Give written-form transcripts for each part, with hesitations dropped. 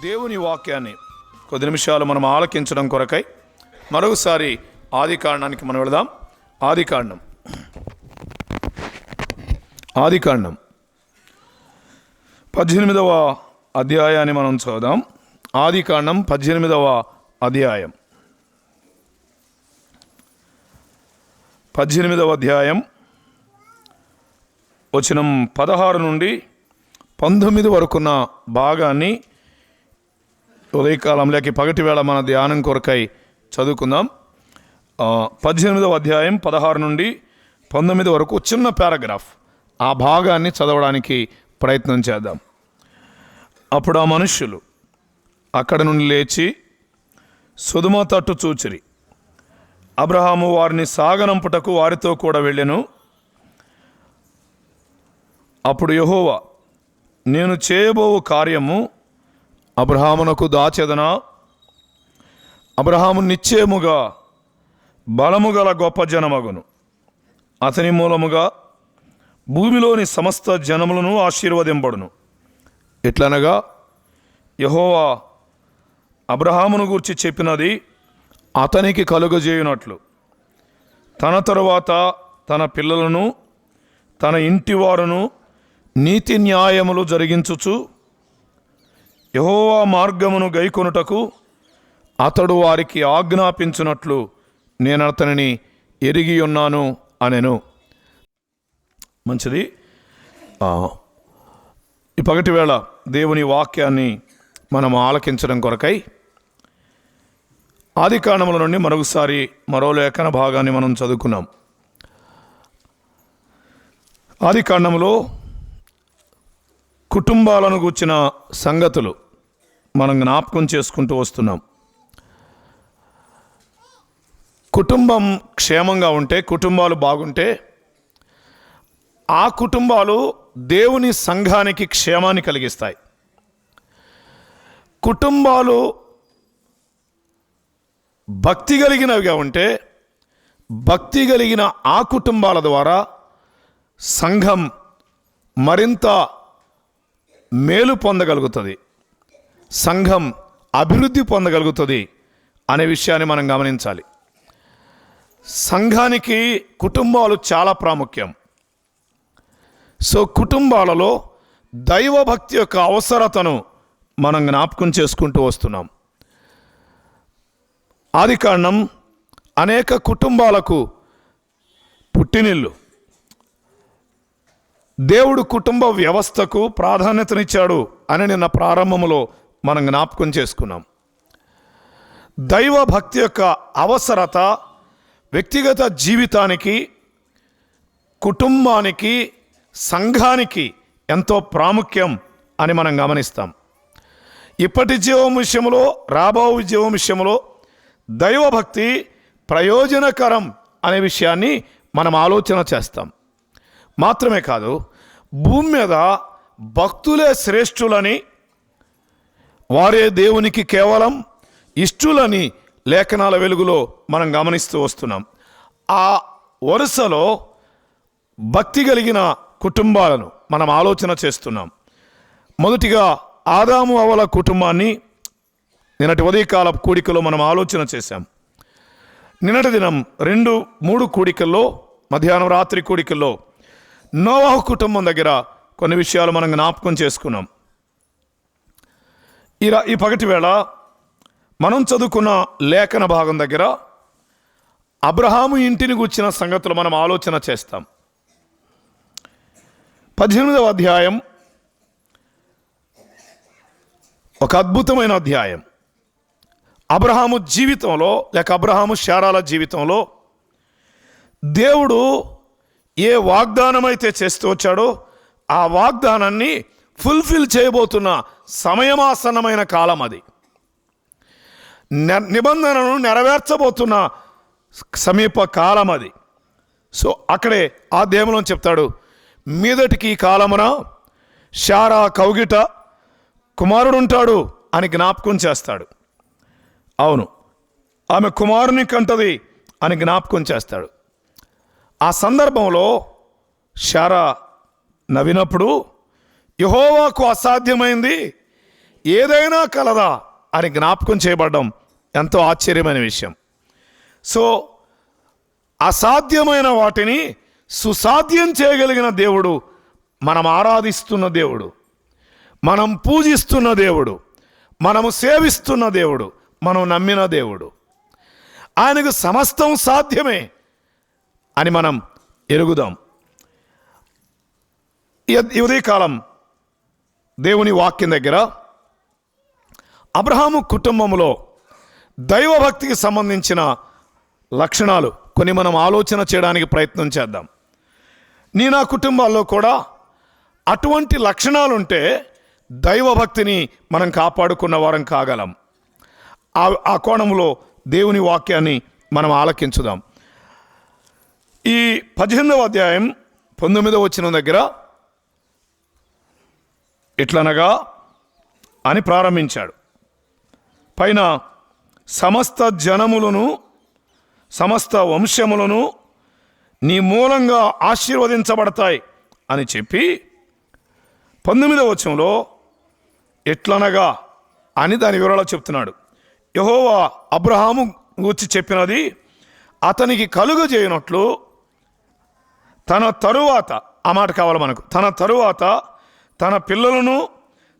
దేవుని వాక్యాన్ని కొద్ది నిమిషాలు మనం ఆలకించడం కొరకై మరొకసారి ఆదికాండానికి మనం వెళదాం. ఆదికాండం 18వ అధ్యాయాన్ని మనం చదువుదాం. ఆదికాండం 18వ అధ్యాయం 18వ అధ్యాయం వచనం 16 నుండి 19 వరకున్న భాగాన్ని ఉదయకాలంలోకి పగటి వేళ మన ధ్యానం కొరకై చదువుకుందాం. 18వ అధ్యాయం 16 నుండి 19 వరకు చిన్న పారాగ్రాఫ్, ఆ భాగాన్ని చదవడానికి ప్రయత్నం చేద్దాం. అప్పుడు ఆ మనుష్యులు అక్కడ నుండి లేచి సొదొమ తట్టు చూచిరి. అబ్రహాము వారిని సాగనంపుటకు వారితో కూడా వెళ్ళెను. అప్పుడు యెహోవా, నేను చేయబోవు కార్యము అబ్రహామునకు దాచెదనా? అబ్రహాము నిశ్చయముగా బలము గల గొప్ప జనమగును. అతని మూలముగా భూమిలోని సమస్త జనములను ఆశీర్వదింపడును. ఎట్లనగా యెహోవా అబ్రహామును గూర్చి చెప్పినది అతనికి కలుగజేయునట్లు తన తరువాత తన పిల్లలను తన ఇంటి వారును నీతి న్యాయములు జరిగించుచు యెహోవా మార్గమును గైకొనుటకు అతడు వారికి ఆజ్ఞాపించునట్లు నేను అతనిని ఎరిగి ఉన్నాను అనెను. మంచిది. ఈ పగటి వేళ దేవుని వాక్యాన్ని మనం ఆలకించడం కొరకై ఆదికాండముల నుండి మరొకసారి మరో లేఖన భాగాన్ని మనం చదువుకున్నాం. ఆదికాండములో కుటుంబాలను గూర్చిన సంగతులు మనం జ్ఞాపకం చేసుకుంటూ వస్తున్నాం. కుటుంబం క్షేమంగా ఉంటే, కుటుంబాలు బాగుంటే ఆ కుటుంబాలు దేవుని సంఘానికి క్షేమాన్ని కలిగిస్తాయి. కుటుంబాలు భక్తి కలిగినవిగా ఉంటే భక్తి కలిగిన ఆ కుటుంబాల ద్వారా సంఘం మరింత మేలు పొందగలుగుతుంది, సంఘం అభివృద్ధి పొందగలుగుతుంది అనే విషయాన్ని మనం గమనించాలి. సంఘానికి కుటుంబాలు చాలా ప్రాముఖ్యం. సో కుటుంబాలలో దైవభక్తి యొక్క అవసరతను మనం జ్ఞాపకం చేసుకుంటూ వస్తున్నాం. ఆదికాండం అనేక కుటుంబాలకు పుట్టినిల్లు. దేవుడు కుటుంబ వ్యవస్థకు ప్రాధాన్యతనిచ్చాడు అని నిన్న ప్రారంభంలో మనం జ్ఞాపకం చేసుకున్నాం. దైవభక్తి యొక్క అవసరత వ్యక్తిగత జీవితానికి, కుటుంబానికి, సంఘానికి ఎంతో ప్రాముఖ్యం అని మనం గమనిస్తాం. ఇప్పటి జీవం విషయంలో, రాబో జీవం విషయంలో దైవభక్తి ప్రయోజనకరం అనే విషయాన్ని మనం ఆలోచన చేస్తాం. మాత్రమే కాదు, భూమి మీద భక్తులే శ్రేష్ఠులని, వారే దేవునికి కేవలం ఇష్టులని లేఖనాల వెలుగులో మనం గమనిస్తూ వస్తున్నాం. ఆ వరుసలో భక్తి కలిగిన కుటుంబాలను మనం ఆలోచన చేస్తున్నాం. మొదటిగా ఆదాము అవ్వల కుటుంబాన్ని నిన్నటి ఉదయకాల కూడికలో మనం ఆలోచన చేశాం. నిన్నటి దినం 2-3 కూడికల్లో, మధ్యాహ్నం రాత్రి కూడికల్లో నోవాహు కుటుంబం దగ్గర కొన్ని విషయాలు మనం జ్ఞాపకం చేసుకున్నాం. ఈ పగటి వేళ మనం చదువుకున్న లేఖన భాగం దగ్గర అబ్రహాము ఇంటిని గూర్చిన సంగతులు మనం ఆలోచన చేస్తాం. 18వ అధ్యాయం ఒక అద్భుతమైన అధ్యాయం. అబ్రహాము జీవితంలో, లేక అబ్రహాము శారాల జీవితంలో దేవుడు ఏ వాగ్దానం అయితే చేస్తూ వచ్చాడో ఆ వాగ్దానాన్ని ఫుల్ఫిల్ చేయబోతున్న సమయమాసన్నమైన కాలం అది. నిబంధనను నెరవేర్చబోతున్న సమీప కాలం అది. సో అక్కడే ఆ దేవుని చెప్తాడు, మీదటికి ఈ కాలమున శారా కౌగిట కుమారుడుంటాడు అని జ్ఞాపకం చేస్తాడు. అవును, ఆమె కుమారుని కంటది అని జ్ఞాపకం చేస్తాడు. ఆ సందర్భంలో శారా నవ్వినప్పుడు, యెహోవాకు అసాధ్యమైంది ఏదైనా కలదా అని జ్ఞాపకం చేయబడడం ఎంతో ఆశ్చర్యమైన విషయం. సో అసాధ్యమైన వాటిని సుసాధ్యం చేయగలిగిన దేవుడు, మనం ఆరాధిస్తున్న దేవుడు, మనం పూజిస్తున్న దేవుడు, మనము సేవిస్తున్న దేవుడు, మనం నమ్మిన దేవుడు. ఆయనకు సమస్తం సాధ్యమే అని మనం ఎరుగుదాం. ఈ ఉదయకాలం దేవుని వాక్యం దగ్గర అబ్రహాము కుటుంబంలో దైవభక్తికి సంబంధించిన లక్షణాలు కొన్ని మనం ఆలోచన చేయడానికి ప్రయత్నం చేద్దాం. నా కుటుంబాల్లో కూడా అటువంటి లక్షణాలు ఉంటే దైవభక్తిని మనం కాపాడుకున్న వారం కాగలం. ఆ కోణంలో దేవుని వాక్యాన్ని మనం ఆలకించుదాం. ఈ 18వ అధ్యాయం 19వ వచనం దగ్గర ఇట్లనగా అని ప్రారంభించాడు. పైన సమస్త జనములను సమస్త వంశములను నీ మూలంగా ఆశీర్వదించబడతాయి అని చెప్పి 19వ వచనంలో ఎట్లనగా అని దాని వివరాలు చెప్తున్నాడు. యెహోవా అబ్రహాము గూర్చి చెప్పినది అతనికి కలుగజేయనట్లు తన తరువాత, ఆ మాట కావాలి మనకు, తన తరువాత తన పిల్లలను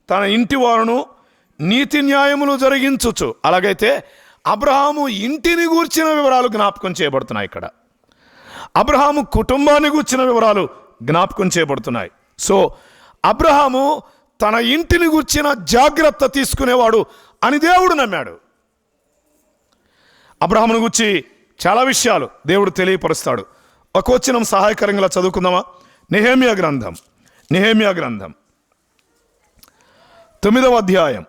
తన ఇంటి వారును నీతి న్యాయములు జరిగించుచు. అలాగైతే అబ్రహాము ఇంటిని గూర్చిన వివరాలు జ్ఞాపకం చేయబడుతున్నాయి. ఇక్కడ అబ్రహాము కుటుంబాన్ని గూర్చిన వివరాలు జ్ఞాపకం చేయబడుతున్నాయి. సో అబ్రహాము తన ఇంటిని గూర్చిన జాగ్రత్త తీసుకునేవాడు అని దేవుడు నమ్మాడు. అబ్రహామును గూర్చి చాలా విషయాలు దేవుడు తెలియపరుస్తాడు. ఒక వచనం సహాయకరంగా చదువుకుందామా? నెహెమ్యా గ్రంథం 9వ అధ్యాయం,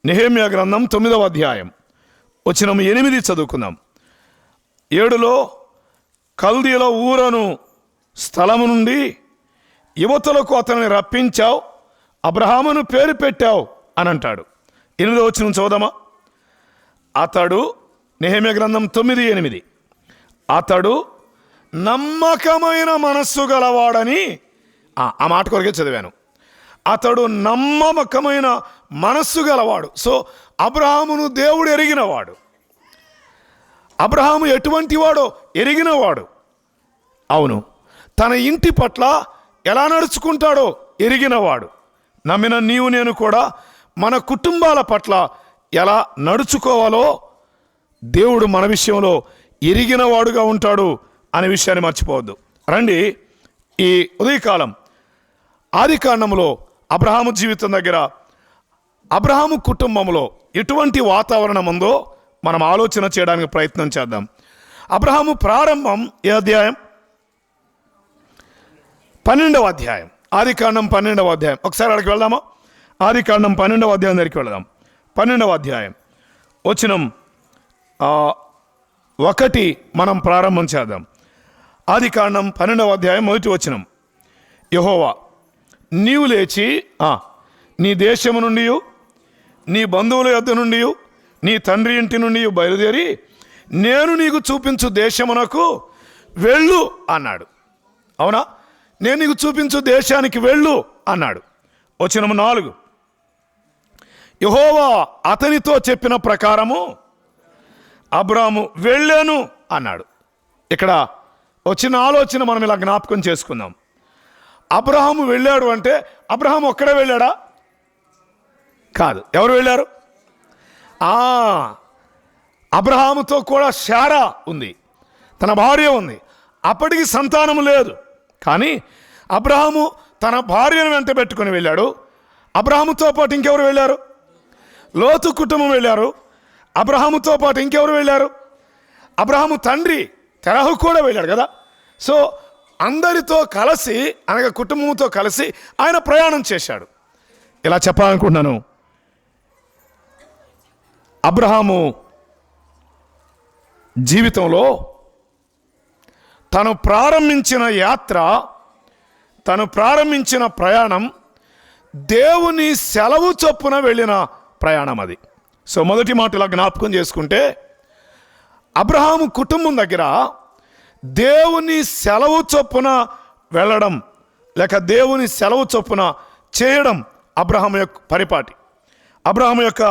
నెహెమ్యా గ్రంథం 9వ అధ్యాయం వచనం 8 చదువుకుందాం. 7లో కల్దీల ఊరను స్థలము నుండి యువతులకు అతనిని రప్పించావు, అబ్రహామును పేరు పెట్టావు అని అంటాడు. 8వ వచనం చదువుదామా? అతడు, నెహెమ్యా గ్రంథం 9:8, అతడు నమ్మకమైన మనస్సు గలవాడని, ఆ మాట కొరకే చదివాను. అతడు నమ్మకమైన మనస్సు గలవాడు. సో అబ్రహామును దేవుడు ఎరిగినవాడు. అబ్రహాము ఎటువంటి వాడో ఎరిగినవాడు. అవును, తన ఇంటి పట్ల ఎలా నడుచుకుంటాడో ఎరిగినవాడు. నమ్మిన నీవు నేను కూడా మన కుటుంబాల పట్ల ఎలా నడుచుకోవాలో దేవుడు మన విషయంలో ఎరిగినవాడుగా ఉంటాడు అనే విషయాన్ని మర్చిపోవద్దు. రండి, ఈ ఉదయకాలం ఆదికాండంలో అబ్రహాము జీవితం దగ్గర అబ్రహాము కుటుంబంలో ఎటువంటి వాతావరణం ఉందో మనం ఆలోచన చేయడానికి ప్రయత్నం చేద్దాం. అబ్రహాము ప్రారంభం ఏ అధ్యాయం? 12వ అధ్యాయం. ఆదికాండం 12వ అధ్యాయం. ఒకసారి అక్కడికి వెళ్దామా? ఆదికాండం 12వ అధ్యాయం దగ్గరికి వెళదాం. 12వ అధ్యాయం వచనం 1 మనం ప్రారంభం చేద్దాం. ఆదికాండం 12వ అధ్యాయం 1వ వచనం. యెహోవా, నీవు లేచి నీ దేశము నుండి, నీ బంధువుల యొద్ద నుండి, నీ తండ్రి ఇంటి నుండి బయలుదేరి నేను నీకు చూపించు దేశమునకు వెళ్ళు అన్నాడు. అవునా? నేను నీకు చూపించు దేశానికి వెళ్ళు అన్నాడు. వచనం 4, యెహోవా అతనితో చెప్పిన ప్రకారము అబ్రాము వెళ్ళాను అన్నాడు. ఇక్కడ వచ్చిన ఆలోచన మనం ఇలా జ్ఞాపకం చేసుకుందాం. అబ్రహాము వెళ్ళాడు అంటే అబ్రహాం ఒక్కడే వెళ్ళాడా? కాదు. ఎవరు వెళ్ళారు? అబ్రహాముతో కూడా శారా ఉంది, తన భార్య ఉంది. అప్పటికి సంతానము లేదు. కానీ అబ్రహాము తన భార్యను వెంట పెట్టుకుని వెళ్ళాడు. అబ్రహాముతో పాటు ఇంకెవరు వెళ్ళారు? లోతు కుటుంబం వెళ్ళారు. అబ్రహాముతో పాటు ఇంకెవరు వెళ్ళారు? అబ్రహాము తండ్రి తెరహు కూడా వెళ్ళాడు కదా. సో అందరితో కలిసి, అనగా కుటుంబంతో కలిసి ఆయన ప్రయాణం చేశాడు. ఇలా చెప్పాలనుకుంటున్నాను, అబ్రహాము జీవితంలో తను ప్రారంభించిన యాత్ర, తను ప్రారంభించిన ప్రయాణం దేవుని సెలవు చొప్పున వెళ్ళిన ప్రయాణం అది. సో మొదటి మాట ఇలా జ్ఞాపకం చేసుకుంటే, అబ్రహాము కుటుంబం దగ్గర దేవుని సెలవు చొప్పున వెళ్ళడం లేక దేవుని సెలవు చొప్పున చేయడం అబ్రహాము యొక్క పరిపాటి. అబ్రహాము యొక్క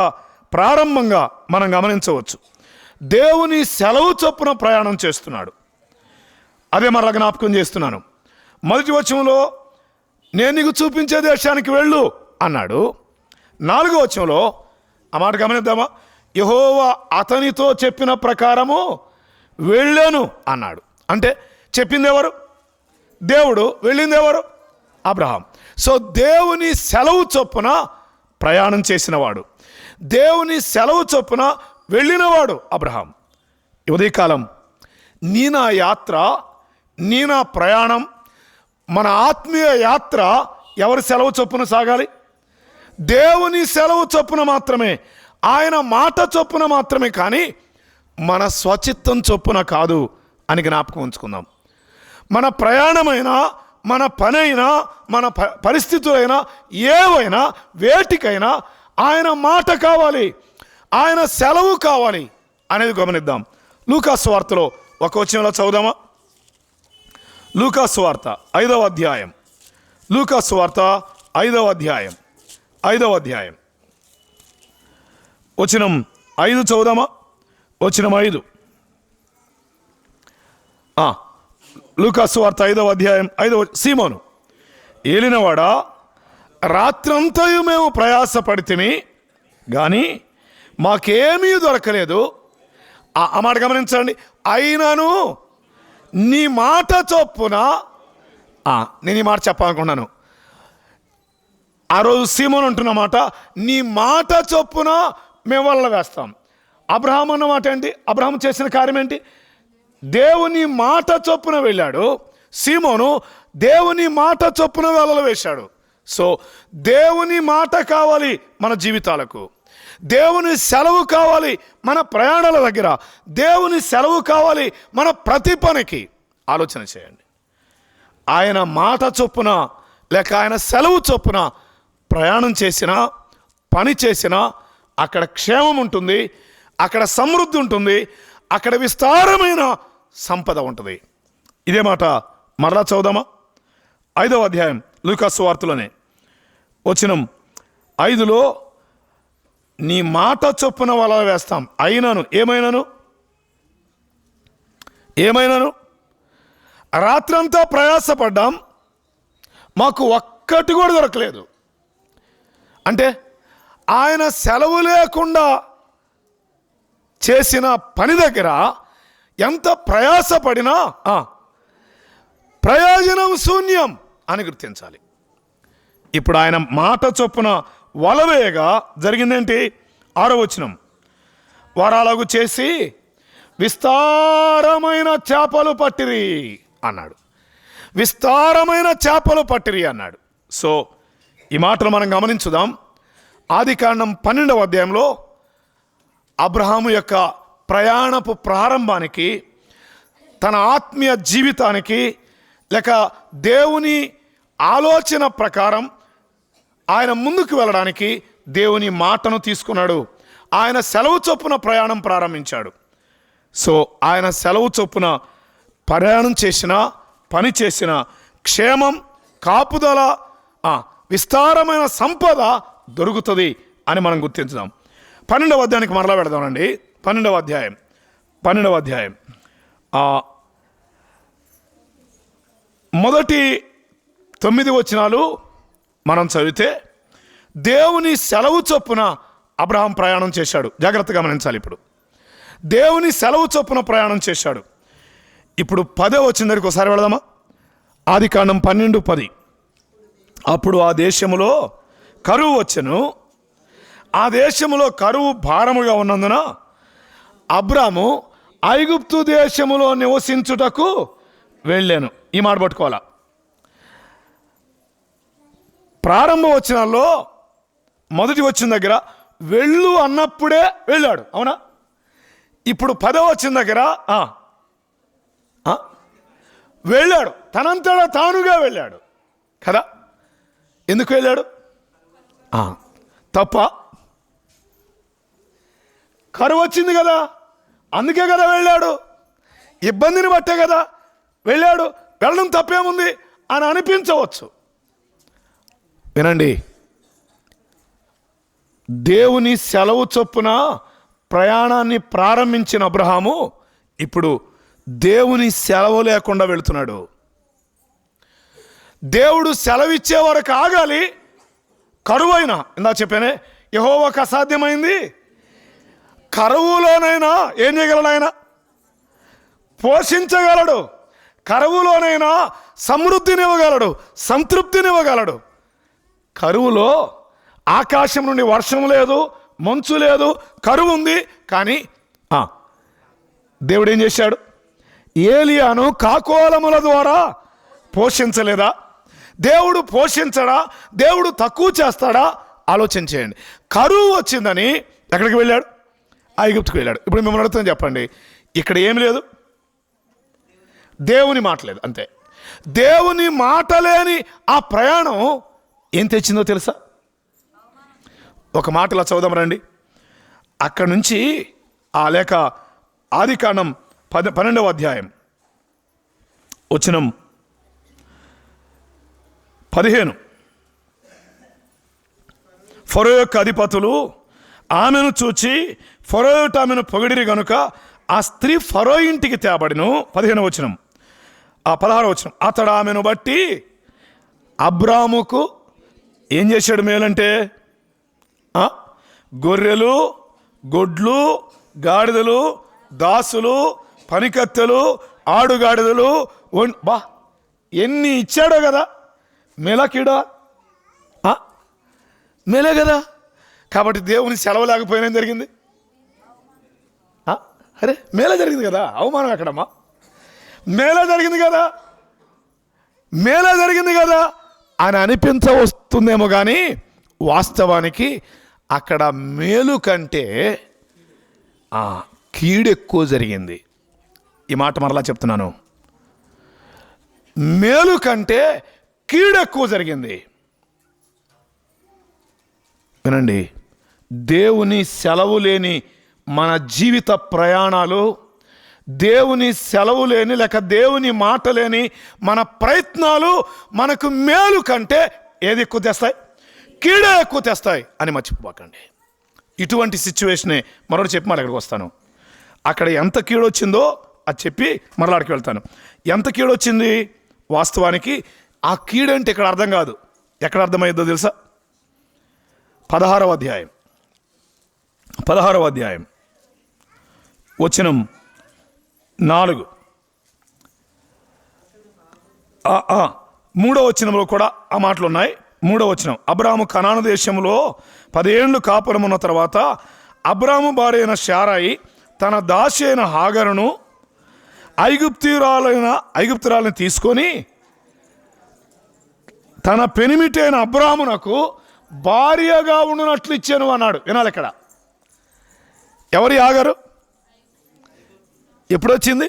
ప్రారంభంగా మనం గమనించవచ్చు. దేవుని సెలవు చొప్పున ప్రయాణం చేస్తున్నాడు. అదే మరలా జ్ఞాపకం చేస్తున్నాను. మొదటి వచనంలో నేను నీకు చూపించే దేశానికి వెళ్ళు అన్నాడు. 4వ వచనంలో ఆ మాట గమనిద్దామా? యెహోవా అతనితో చెప్పిన ప్రకారము వెళ్ళాను అన్నాడు. అంటే చెప్పింది ఎవరు? దేవుడు. వెళ్ళింది ఎవరు? అబ్రహాం. సో దేవుని సెలవు చొప్పున ప్రయాణం చేసినవాడు, దేవుని సెలవు చొప్పున వెళ్ళినవాడు అబ్రహాం. ఉదయకాలం నీ నా యాత్ర, నీ నా ప్రయాణం, మన ఆత్మీయ యాత్ర ఎవరి సెలవు చొప్పున సాగాలి? దేవుని సెలవు చొప్పున మాత్రమే, ఆయన మాట చొప్పున మాత్రమే, కానీ మన స్వచిత్తం చొప్పున కాదు అని జ్ఞాపకం ఉంచుకుందాం. మన ప్రయాణమైనా, మన పనైనా, మన పరిస్థితులైనా, ఏవైనా వేటికైనా ఆయన మాట కావాలి, ఆయన సెలవు కావాలి అనేది గమనిద్దాం. లూకాసు వార్తలో ఒక వచనంలో చదువుదామా? లూకాసు వార్త 5వ అధ్యాయం. లూకాసు వార్త 5వ అధ్యాయం, 5వ అధ్యాయం వచనం 5 చదువుదామా? వచనం 5. లూకాసు వార్త 5వ అధ్యాయం 5వ. సీమోను, ఏలినవాడా, రాత్రంతయు మేము ప్రయాసపడితిమి కానీ మాకేమీ దొరకలేదు. ఆ మాట గమనించండి. అయినను నీ మాట చొప్పున, నేను ఈ మాట చెప్పాలనుకున్నాను. ఆ రోజు సీమోను అంటున్న మాట, నీ మాట చొప్పున మేము వల్ల వేస్తాం. అబ్రహాం అన్న మాట ఏంటి? అబ్రహాం చేసిన కార్యం ఏంటి? దేవుని మాట చొప్పున వెళ్ళాడు. సీమోను దేవుని మాట చొప్పున వలలు వేశాడు. సో దేవుని మాట కావాలి మన జీవితాలకు, దేవుని సెలవు కావాలి మన ప్రయాణాల దగ్గర, దేవుని సెలవు కావాలి మన ప్రతి పనికి. ఆలోచన చేయండి. ఆయన మాట చొప్పున లేక ఆయన సెలవు చొప్పున ప్రయాణం చేసినా, పని చేసినా అక్కడ క్షేమం ఉంటుంది, అక్కడ సమృద్ధి ఉంటుంది, అక్కడ విస్తారమైన సంపద ఉంటుంది. ఇదే మాట మరలా చదువుదామా? 5వ అధ్యాయం లూకాసు వార్తలోనే వచనం 5లో నీ మాట చొప్పున వల వేస్తాం. అయినను ఏమైనాను రాత్రంతా ప్రయాసపడ్డాం, మాకు ఒక్కటి కూడా దొరకలేదు. అంటే ఆయన సెలవు లేకుండా చేసిన పని దగ్గర ఎంత ప్రయాసపడినా ప్రయోజనం శూన్యం అని గుర్తించాలి. ఇప్పుడు ఆయన మాట చొప్పున వలవేయగా జరిగిందేంటి? 6వ వచనం, వారు అలాగూ చేసి విస్తారమైన చేపలు పట్టిరి అన్నాడు. విస్తారమైన చేపలు పట్టిరి అన్నాడు. సో ఈ మాటలు మనం గమనించుదాం. ఆదికాండం 12వ అధ్యాయంలో అబ్రహాము యొక్క ప్రయాణపు ప్రారంభానికి, తన ఆత్మీయ జీవితానికి, లేక దేవుని ఆలోచన ప్రకారం ఆయన ముందుకు వెళ్ళడానికి దేవుని మాటను తీసుకున్నాడు. ఆయన సెలవు చొప్పున ప్రయాణం ప్రారంభించాడు. సో ఆయన సెలవు చొప్పున ప్రయాణం చేసిన, పని చేసిన క్షేమం, కాపుదల, విస్తారమైన సంపద దొరుకుతుంది అని మనం గుర్తించుదాం. 12వ అధ్యాయానికి మరలా పెడదామండి. 12వ అధ్యాయం మొదటి 9 వచనాలు మనం చదివితే దేవుని సెలవు చొప్పున అబ్రహాం ప్రయాణం చేశాడు. జాగ్రత్తగా గమనించాలి. ఇప్పుడు దేవుని సెలవు చొప్పున ప్రయాణం చేశాడు. ఇప్పుడు 10వ వచనం దగ్గరికి ఒకసారి వెళదామా? ఆదికాండం 12:10. అప్పుడు ఆ దేశములో కరువు వచ్చెను, ఆ దేశములో కరువు భారముగా ఉన్నందున అబ్రాము ఐగుప్తు దేశములో నివసించుటకు వెళ్ళాను. ఈ మాట పట్టుకోవాలా. ప్రారంభ వచనాల్లో మొదటి వచనం దగ్గర వెళ్ళు అన్నప్పుడే వెళ్ళాడు, అవునా? ఇప్పుడు 10వ వచనం దగ్గర వెళ్ళాడు, తనంతటా తానుగా వెళ్ళాడు కదా. ఎందుకు వెళ్ళాడు? తప్ప? కరువు వచ్చింది కదా, అందుకే కదా వెళ్ళాడు. ఇబ్బందిని బట్టే కదా వెళ్ళాడు. వెళ్ళడం తప్పేముంది అని అనిపించవచ్చు. వినండి, దేవుని సెలవు చొప్పున ప్రయాణాన్ని ప్రారంభించిన అబ్రహాము ఇప్పుడు దేవుని సెలవు లేకుండా వెళుతున్నాడు. దేవుడు సెలవిచ్చే వరకు ఆగాలి. కరువైనా, ఇందా చెప్పానే, యెహోవాకు అసాధ్యమైంది. కరువులోనైనా ఏం చేయగలడు? ఆయన పోషించగలడు. కరువులోనైనా సమృద్ధినివ్వగలడు, సంతృప్తినివ్వగలడు. కరువులో ఆకాశం నుండి వర్షం లేదు, మంచు లేదు, కరువు ఉంది. కానీ దేవుడు ఏం చేశాడు? ఏలియాను కాకోలముల ద్వారా పోషించలేదా? దేవుడు పోషించడా? దేవుడు తక్కువ చేస్తాడా? ఆలోచన చేయండి. కరువు వచ్చిందని ఎక్కడికి వెళ్ళాడు? ఐగుప్తుకు వెళ్ళాడు. ఇప్పుడు మిమ్మల్ని అడుగుతాను, చెప్పండి, ఇక్కడ ఏమి లేదు? దేవుని మాట లేదు, అంతే. దేవుని మాట లేని ఆ ప్రయాణం ఏం తెచ్చిందో తెలుసా? ఒక మాటలా చదువుదాం రండి. అక్కడి నుంచి ఆ లేఖ ఆదికాండం 12వ అధ్యాయం వచనం 15. ఫరో యొక్క అధిపతులు ఆమెను చూచి ఫరో ఆమెను పొగిడిరి గనుక ఆ స్త్రీ ఫరో ఇంటికి తేబడిను. 15వ వచనం, 16వ వచనం, అతడు ఆమెను బట్టి అబ్రాముకు ఏం చేశాడు? మేలంటే గొర్రెలు, గొడ్లు, గాడిదలు, దాసులు, పనికత్తెలు, ఆడుగాడిదలు, ఎన్ని ఇచ్చాడో కదా. మేలకీడా? మేలే కదా. కాబట్టి దేవుని సెలవు లేకపోయినా జరిగింది. అరే మేలే జరిగింది కదా. అవమానం ఎక్కడమ్మా? మేలే జరిగింది కదా, మేలే జరిగింది కదా అని అనిపించవస్తుందేమో, కానీ వాస్తవానికి అక్కడ మేలు కంటే కీడు ఎక్కువ జరిగింది. ఈ మాట మరలా చెప్తున్నాను, మేలు కంటే కీడు ఎక్కువ జరిగింది. వినండి, దేవుని సెలవు లేని మన జీవిత ప్రయాణాలు, దేవుని సెలవు లేని లేక దేవుని మాట లేని మన ప్రయత్నాలు మనకు మేలు కంటే ఏది ఎక్కువ తెస్తాయి? కీడే ఎక్కువ తెస్తాయి అని మర్చిపోకండి. ఇటువంటి సిచ్యువేషనే మరొకటి చెప్పి మరి అక్కడికి వస్తాను. అక్కడ ఎంత కీడొచ్చిందో అది చెప్పి మరలా అక్కడికి వెళ్తాను. ఎంత కీడొచ్చింది? వాస్తవానికి ఆ కీడంటే ఇక్కడ అర్థం కాదు. ఎక్కడ అర్థమయ్యేదో తెలుసా? 16వ అధ్యాయం వచనం 4, 3వ వచనంలో కూడా ఆ మాటలు ఉన్నాయి. 3వ వచనం, అబ్రాము కనాను దేశంలో 10 ఏళ్ళు కాపురం ఉన్న తర్వాత అబ్రాము భార్య అయిన శారాయి తన దాసి అయిన హాగరును ఐగుప్తురాలని తీసుకొని తన పెనిమిటైన అబ్రామునకు భార్యగా ఉండునట్లు ఇచ్చాను అన్నాడు. వినాలి ఇక్కడ. ఎవరి హాగరు? ఎప్పుడొచ్చింది?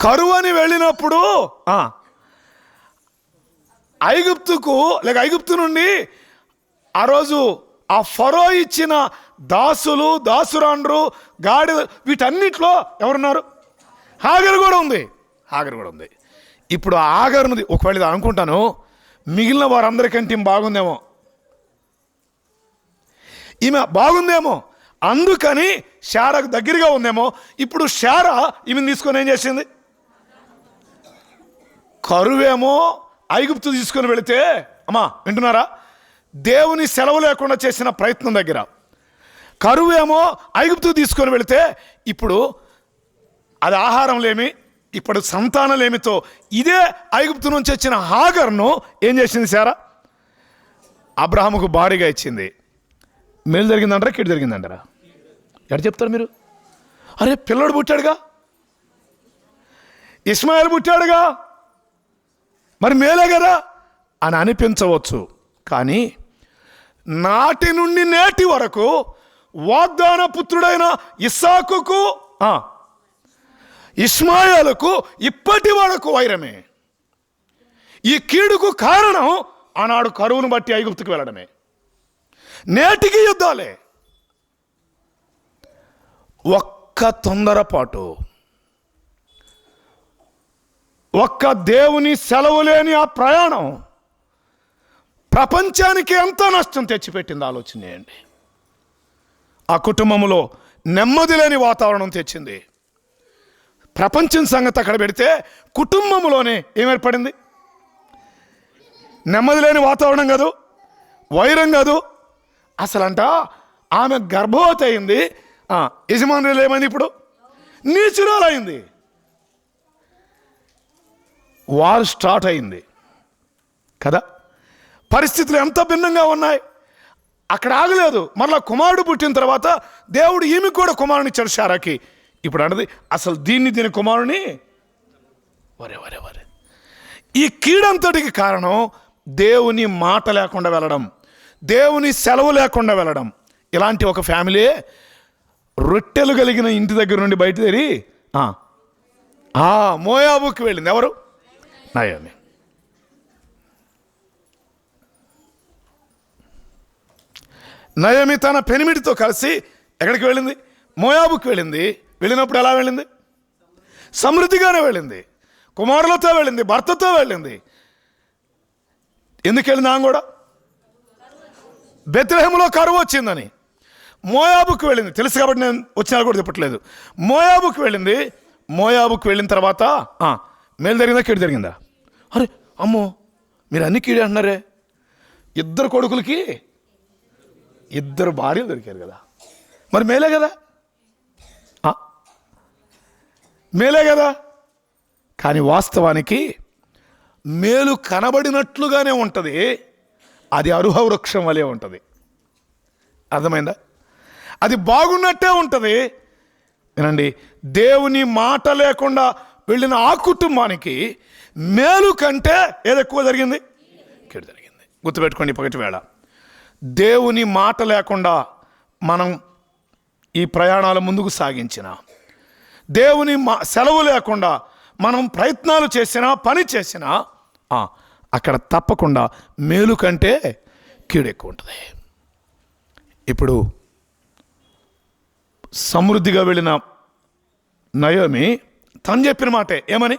కరువు అని వెళ్ళినప్పుడు ఐగుప్తుకు లేక ఐగుప్తు నుండి ఆ రోజు ఆ ఫరో ఇచ్చిన దాసులు, దాసురాండ్రు, గాడి, వీటన్నిటిలో ఎవరున్నారు? హాగరు కూడా ఉంది. ఇప్పుడు ఆ హాగరుని ఒకవేళ ఇది అనుకుంటాను, మిగిలిన వారందరికంటే బాగుందేమో, ఈమె బాగుందేమో, అందుకని శారాకు దగ్గరగా ఉందేమో. ఇప్పుడు శారా ఈమెను తీసుకొని ఏం చేసింది? కరువేమో ఐగుప్తు తీసుకొని వెళితే, అమ్మా వింటున్నారా, దేవుని సెలవు లేకుండా చేసిన ప్రయత్నం దగ్గర కరువేమో ఐగుప్తు తీసుకొని వెళితే ఇప్పుడు అది ఆహారం లేమి, ఇప్పుడు సంతానలేమితో ఇదే ఐగుప్తు నుంచి వచ్చిన హాగర్ను ఏం చేసింది శారా? అబ్రహాముకు భారీగా ఇచ్చింది. మేలు జరిగిందంటారా, కీడు జరిగిందంటారా? ఎక్కడ చెప్తారు మీరు? అరే పిల్లడు పుట్టాడుగా, ఇస్మాయిల్ పుట్టాడుగా, మరి మేలే కదా అని అనిపించవచ్చు. కానీ నాటి నుండి నేటి వరకు వాగ్దాన పుత్రుడైన ఇస్సాకుకు ఇస్మాయిలుకు ఇప్పటి వరకు వైరమే. ఈ కీడుకు కారణం ఆనాడు కరువును బట్టి ఐగుప్తుకు వెళ్ళడమే. నేటికి యుద్ధాలే. ఒక్క తొందరపాటు, ఒక్క దేవుని సెలవు లేని ఆ ప్రయాణం ప్రపంచానికి ఎంత నష్టం తెచ్చిపెట్టింది ఆలోచన చేయండి. ఆ కుటుంబంలో నెమ్మది లేని వాతావరణం తెచ్చింది. ప్రపంచం సంగతి అక్కడ పెడితే కుటుంబంలోనే ఏమేర్పడింది? నెమ్మది లేని వాతావరణం కాదు, వైరం కాదు. అసలంట ఆమె గర్భవతి అయింది. యజమానులు ఏమైంది? ఇప్పుడు నీచురాలైంది. వార్ స్టార్ట్ అయింది కదా. పరిస్థితులు ఎంత భిన్నంగా ఉన్నాయి. అక్కడ ఆగలేదు. మరలా కుమారుడు పుట్టిన తర్వాత దేవుడు ఈమెకు కూడా కుమారుని ఇచ్చాడు, శారాకి. ఇప్పుడు అన్నది అసలు దీని కుమారుని వరే వరే వరే. ఈ కీడంతటికి కారణం దేవుని మాట లేకుండా వెళ్ళడం, దేవుని సెలవు లేకుండా వెళ్ళడం. ఇలాంటి ఒక ఫ్యామిలీ రొట్టెలు కలిగిన ఇంటి దగ్గర నుండి బయటదేరి మోయాబుకి వెళ్ళింది. ఎవరు? నయోమి. నయోమి తన పెనిమిటితో కలిసి ఎక్కడికి వెళ్ళింది? మోయాబుకి వెళ్ళింది. వెళ్ళినప్పుడు ఎలా వెళ్ళింది? సమృద్ధిగానే వెళ్ళింది. కుమారులతో వెళ్ళింది, భర్తతో వెళ్ళింది. ఎందుకు వెళ్ళింది? ఆమె కూడా బెత్లెహేములో కరువు వచ్చిందని మోయాబుకి వెళ్ళింది. తెలుసు కాబట్టి నేను వచ్చినా కూడా చెప్పట్లేదు. మోయాబుకి వెళ్ళింది. మోయాబుకి వెళ్ళిన తర్వాత మేలు జరిగిందా, కీడు జరిగిందా? అరే అమ్మో, మీరు అన్ని కీడే అంటున్నారే. ఇద్దరు కొడుకులకి ఇద్దరు భార్యలు దొరికారు కదా, మరి మేలే కదా, మేలే కదా. కానీ వాస్తవానికి మేలు కనబడినట్లుగానే ఉంటుంది, అది అరుహ వృక్షం వలె ఉంటుంది. అర్థమైందా? అది బాగున్నట్టే ఉంటుంది. వినండి, దేవుని మాట లేకుండా వెళ్ళిన ఆ కుటుంబానికి మేలు కంటే ఏది ఎక్కువ జరిగింది? కీడు జరిగింది. గుర్తుపెట్టుకోండి. పగటి వేళ దేవుని మాట లేకుండా మనం ఈ ప్రయాణాలు ముందుకు సాగించిన, దేవుని సెలవు లేకుండా మనం ప్రయత్నాలు చేసినా, పని చేసినా అక్కడ తప్పకుండా మేలు కంటే కీడు ఎక్కువ ఉంటుంది. ఇప్పుడు సమృద్ధిగా వెళ్ళిన నయోమి తను చెప్పిన మాటే ఏమని?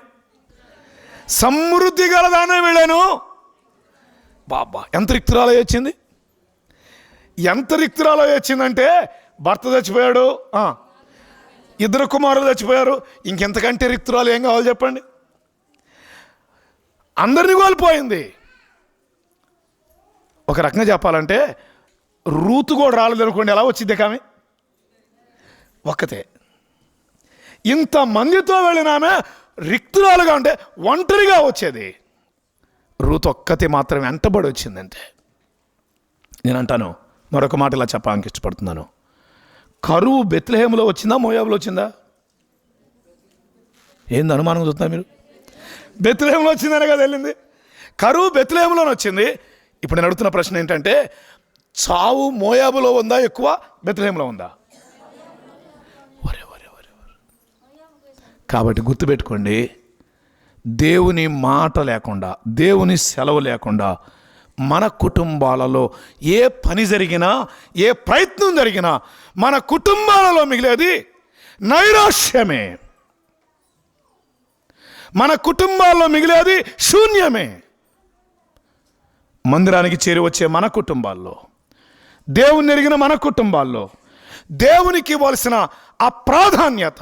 సమృద్ధి గలదానే వెళ్ళాను. బాబా, ఎంత రిక్తురాలో వచ్చింది! ఎంత రిక్తురాలో వచ్చిందంటే భర్త చచ్చిపోయాడు, ఇద్దరు కుమారులు చచ్చిపోయారు. ఇంకెంతకంటే రిక్తురాలు ఏం కావాలి చెప్పండి? అందరినీ కోల్పోయింది. ఒక రకంగా చెప్పాలంటే రూతు కూడా రాలేదు అనుకోండి, ఎలా వచ్చింది కామె? ఒక్కతే. ఇంతమందితో వెళ్ళినామె రిక్తురాలుగా అంటే ఒంటరిగా వచ్చేది. రూతు ఒక్కతే మాత్రమే వెంటబడి వచ్చిందంటే. నేను అంటాను, మరొక మాట ఇలా చెప్పడానికి ఇష్టపడుతున్నాను. కరువు బెత్లెహేములో వచ్చిందా, మోయాబులో వచ్చిందా? ఏంది అనుమానం చూస్తున్నా మీరు? బెత్లెహేములో వచ్చిందనే కదా వెళ్ళింది. కరువు బెత్లెహేములోనే వచ్చింది. ఇప్పుడు నేను అడుగుతున్న ప్రశ్న ఏంటంటే, చావు మోయాబులో ఉందా ఎక్కువ, బెత్లెహేములో ఉందా? కాబట్టి గుర్తుపెట్టుకోండి, దేవుని మాట లేకుండా, దేవుని సెలవు లేకుండా మన కుటుంబాలలో ఏ పని జరిగినా, ఏ ప్రయత్నం జరిగినా మన కుటుంబాలలో మిగిలేది నైరాశ్యమే. మన కుటుంబాల్లో మిగిలేది శూన్యమే. మందిరానికి చేరి వచ్చే మన కుటుంబాల్లో, దేవుని ఎరిగిన మన కుటుంబాల్లో దేవునికి ఇవ్వాల్సిన ఆ ప్రాధాన్యత,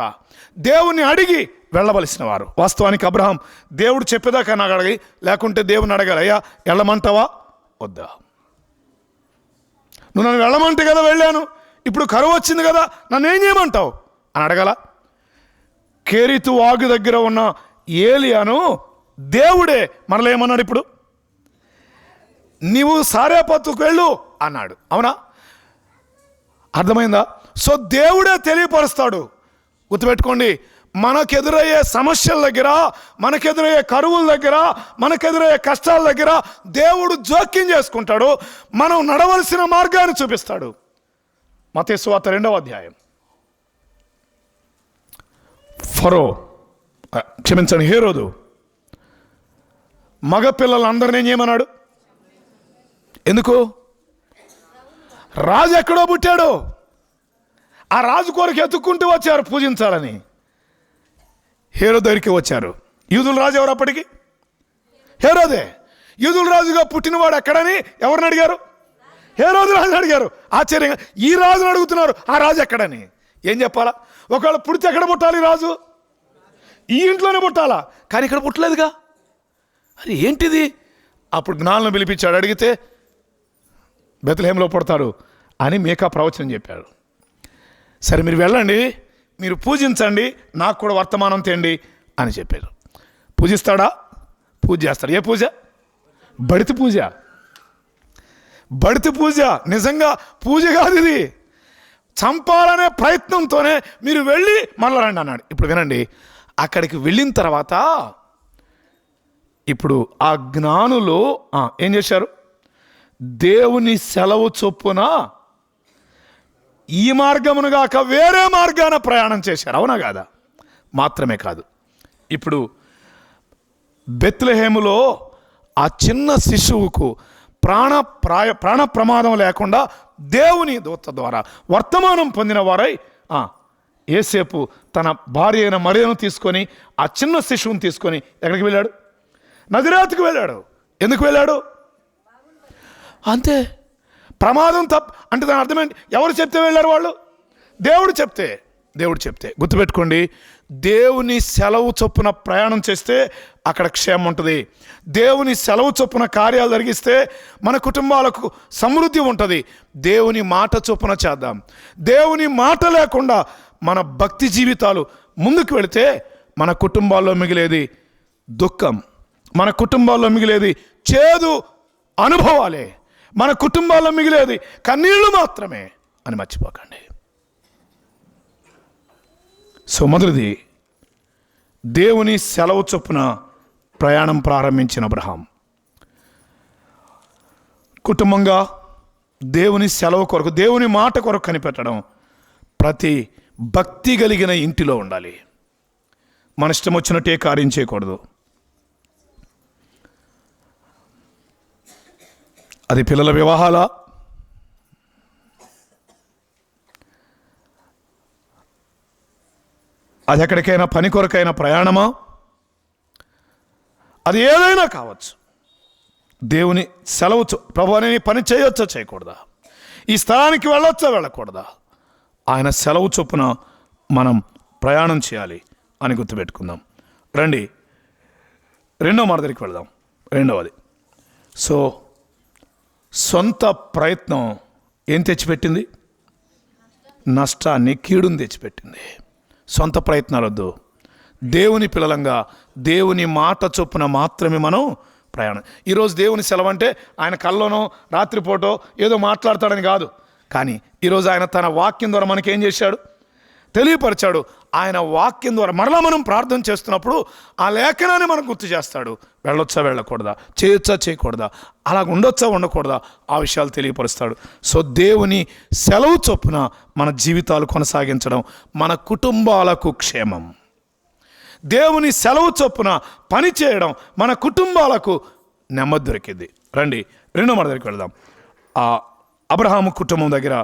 దేవుని అడిగి వెళ్ళవలసిన వారు. వాస్తవానికి అబ్రహాం దేవుడు చెప్పేదాకా నాకు అడగి, లేకుంటే దేవుని అడగాలి, అయ్యా వెళ్ళమంటావా వద్దా? నువ్వు నన్ను వెళ్ళమంటే కదా వెళ్ళాను, ఇప్పుడు కరువు వచ్చింది కదా నన్ను ఏం చేయమంటావు అని అడగల. కేరీతు వాగు దగ్గర ఉన్న ఏలియాను దేవుడే మనలో ఏమన్నాడు? ఇప్పుడు నీవు సారేపత్తుకు వెళ్ళు అన్నాడు. అవునా? అర్థమైందా? సో దేవుడే తెలియపరుస్తాడు. గుర్తుపెట్టుకోండి, మనకెదురయ్యే సమస్యల దగ్గర, మనకెదురయ్యే కరువుల దగ్గర, మనకెదురయ్యే కష్టాల దగ్గర దేవుడు జోక్యం చేసుకుంటాడు. మనం నడవలసిన మార్గాన్ని చూపిస్తాడు. మత్తయి సువార్త 2వ అధ్యాయం. హేరోదు మగపిల్లలందరినీ ఏం చేయమన్నాడు? ఎందుకు? రాజు ఎక్కడో పుట్టాడు, ఆ రాజు కొరకు ఎత్తుక్కుంటూ వచ్చారు పూజించాలని. హేరోదు దగ్గరికి వచ్చారు. యూదుల రాజు ఎవరు అప్పటికి? హేరోదే. యూదుల రాజుగా పుట్టినవాడు ఎక్కడని ఎవరిని అడిగారు? హేరోదు రాజుని అడిగారు. ఆశ్చర్యంగా ఈ రాజుని అడుగుతున్నారు, ఆ రాజు ఎక్కడని. ఏం చెప్పాలా? ఒకవేళ పుడితే ఎక్కడ పుట్టాలి రాజు? ఈ ఇంట్లోనే పుట్టాలా, కానీ ఇక్కడ పుట్టలేదుగా. అది ఏంటిది? అప్పుడు జ్ఞానులను పిలిపించాడు. అడిగితే బెత్లెహేంలో పుడతాడు అని మీకా ప్రవచనం చెప్పాడు. సరే మీరు వెళ్ళండి, మీరు పూజించండి, నాకు కూడా వర్తమానం తేండి అని చెప్పారు. పూజిస్తాడా? పూజ చేస్తాడు. ఏ పూజ? బడితి పూజ. బడితి పూజ నిజంగా పూజ కాదు ఇది. చంపాలనే ప్రయత్నంతోనే మీరు వెళ్ళి మళ్ళీ రండి అన్నాడు. ఇప్పుడు వినండి, అక్కడికి వెళ్ళిన తర్వాత ఇప్పుడు ఆ జ్ఞానులు ఏం చేశారు? దేవుని సెలవు చొప్పున ఈ మార్గమును గాక వేరే మార్గాన ప్రయాణం చేశారు. అవునా కాదా? మాత్రమే కాదు, ఇప్పుడు బెత్లెహేములో ఆ చిన్న శిశువుకు ప్రాణ ప్రమాదం లేకుండా దేవుని దూత ద్వారా వర్తమానం పొందిన వారై యేసేపు తన భార్య అయిన మరియను తీసుకొని ఆ చిన్న శిశువుని తీసుకొని ఎక్కడికి వెళ్ళాడు? నజరేతుకు వెళ్ళాడు. ఎందుకు వెళ్ళాడు? అంతే. ప్రమాదం అంటే దాని అర్థమేంటి? ఎవరు చెప్తే వెళ్ళారు వాళ్ళు? దేవుడు చెప్తే. గుర్తుపెట్టుకోండి, దేవుని సెలవు చొప్పున ప్రయాణం చేస్తే అక్కడ క్షేమం ఉంటుంది. దేవుని సెలవు చొప్పున కార్యాలు జరిగిస్తే మన కుటుంబాలకు సమృద్ధి ఉంటుంది. దేవుని మాట చొప్పున చేద్దాం. దేవుని మాట లేకుండా మన భక్తి జీవితాలు ముందుకు వెళితే మన కుటుంబాల్లో మిగిలేది దుఃఖం, మన కుటుంబాల్లో మిగిలేది చేదు అనుభవాలే, మన కుటుంబాల్లో మిగిలేది కన్నీళ్లు మాత్రమే అని మర్చిపోకండి. సో మొదటిది, దేవుని సెలవు చొప్పున ప్రయాణం ప్రారంభించిన అబ్రహాం కుటుంబంగా దేవుని సెలవు కొరకు, దేవుని మాట కొరకు కనిపెట్టడం ప్రతి భక్తి కలిగిన ఇంటిలో ఉండాలి. మన ఇష్టం వచ్చినట్టే కార్యం చేయకూడదు. అది పిల్లల వివాహాల, అది ఎక్కడికైనా పని కొరకైనా ప్రయాణమా, అది ఏదైనా కావచ్చు. దేవుని సెలవు ప్రభు అనే పని చేయొచ్చా చేయకూడదా, ఈ స్థలానికి వెళ్ళొచ్చా వెళ్ళకూడదా, ఆయన సెలవు చొప్పున మనం ప్రయాణం చేయాలి అని గుర్తుపెట్టుకుందాం. రండి రెండో మాట దగ్గరికి వెళదాం. రెండవది, సో సొంత ప్రయత్నం ఏం తెచ్చిపెట్టింది? నష్టాన్ని, కీడుని తెచ్చిపెట్టింది. సొంత ప్రయత్నాలు వద్దు. దేవుని పిల్లలంగా దేవుని మాట చొప్పున మాత్రమే మనం ప్రయాణం. ఈరోజు దేవుని సెలవు అంటే ఆయన కల్లోనో రాత్రిపూటో ఏదో మాట్లాడతాడని కాదు, కానీ ఈరోజు ఆయన తన వాక్యం ద్వారా మనకేం చేశాడు? తెలియపరిచాడు. ఆయన వాక్యం ద్వారా మరలా మనం ప్రార్థన చేస్తున్నప్పుడు ఆ లేఖనాన్ని మనకు గుర్తు చేస్తాడు. వెళ్ళొచ్చా వెళ్ళకూడదా, చేయొచ్చా చేయకూడదా, అలా ఉండొచ్చా ఉండకూడదా, ఆ విషయాలు తెలియపరుస్తాడు. సో దేవుని సెలవు చొప్పున మన జీవితాలు కొనసాగించడం మన కుటుంబాలకు క్షేమం. దేవుని సెలవు చొప్పున పని చేయడం మన కుటుంబాలకు నెమ్మది దొరికింది. రండి రెండో మాట దగ్గరికి వెళదాం. ఆ అబ్రహాము కుటుంబం దగ్గర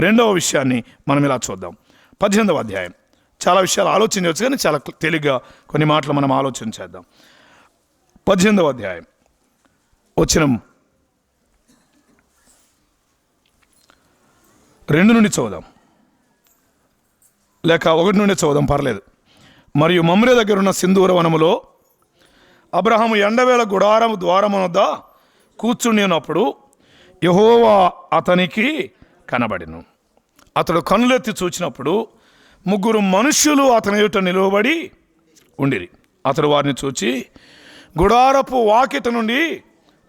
రెండవ విషయాన్ని మనం ఇలా చూద్దాం. 18వ అధ్యాయం. చాలా విషయాలు ఆలోచించవచ్చు, కానీ చాలా తేలిగ్గా కొన్ని మాటలు మనం ఆలోచన చేద్దాం. 18వ అధ్యాయం వచనం 2 నుండి చదువుదాం, లేక 1 నుండి చదువుదాం, పర్లేదు. మరియు మమ్రే దగ్గర ఉన్న సింధూర వనములో అబ్రహాము ఎండవేళ గుడారము ద్వారము వద్ద కూర్చుని ఉన్నప్పుడు యెహోవా అతనికి కనబడెను. అతడు కనులెత్తి చూచినప్పుడు 3 మనుష్యులు అతని ఎదుట నిలువబడి ఉండిరి. అతడు వారిని చూచి గుడారపు వాకిట నుండి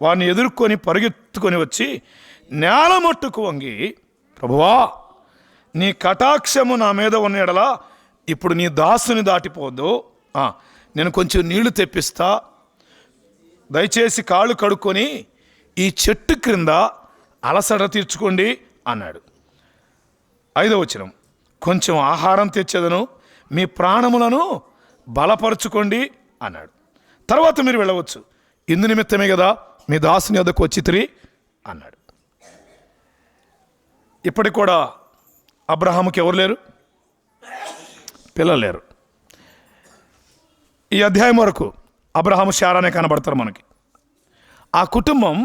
వారిని ఎదుర్కొని పరిగెత్తుకొని వచ్చి నేల మట్టుకు వంగి, ప్రభువా, నీ కటాక్షము నా మీద ఉన్న ఎడల ఇప్పుడు నీ దాసుని దాటిపోద్దు, నేను కొంచెం నీళ్లు తెప్పిస్తా, దయచేసి కాళ్ళు కడుక్కొని ఈ చెట్టు క్రింద అలసట తీర్చుకోండి అన్నాడు. 5వ వచనం, కొంచెం ఆహారం తెచ్చేదను, మీ ప్రాణములను బలపరుచుకోండి అన్నాడు. తర్వాత మీరు వెళ్ళవచ్చు, ఇందు నిమిత్తమే కదా మీ దాసుని వద్దకు వచ్చితిరి అన్నాడు. ఇప్పటికి కూడా అబ్రహాముకి ఎవరు లేరు? పిల్లలు లేరు. ఈ అధ్యాయం వరకు అబ్రహాము శారానే కనబడతారు మనకి. ఆ కుటుంబం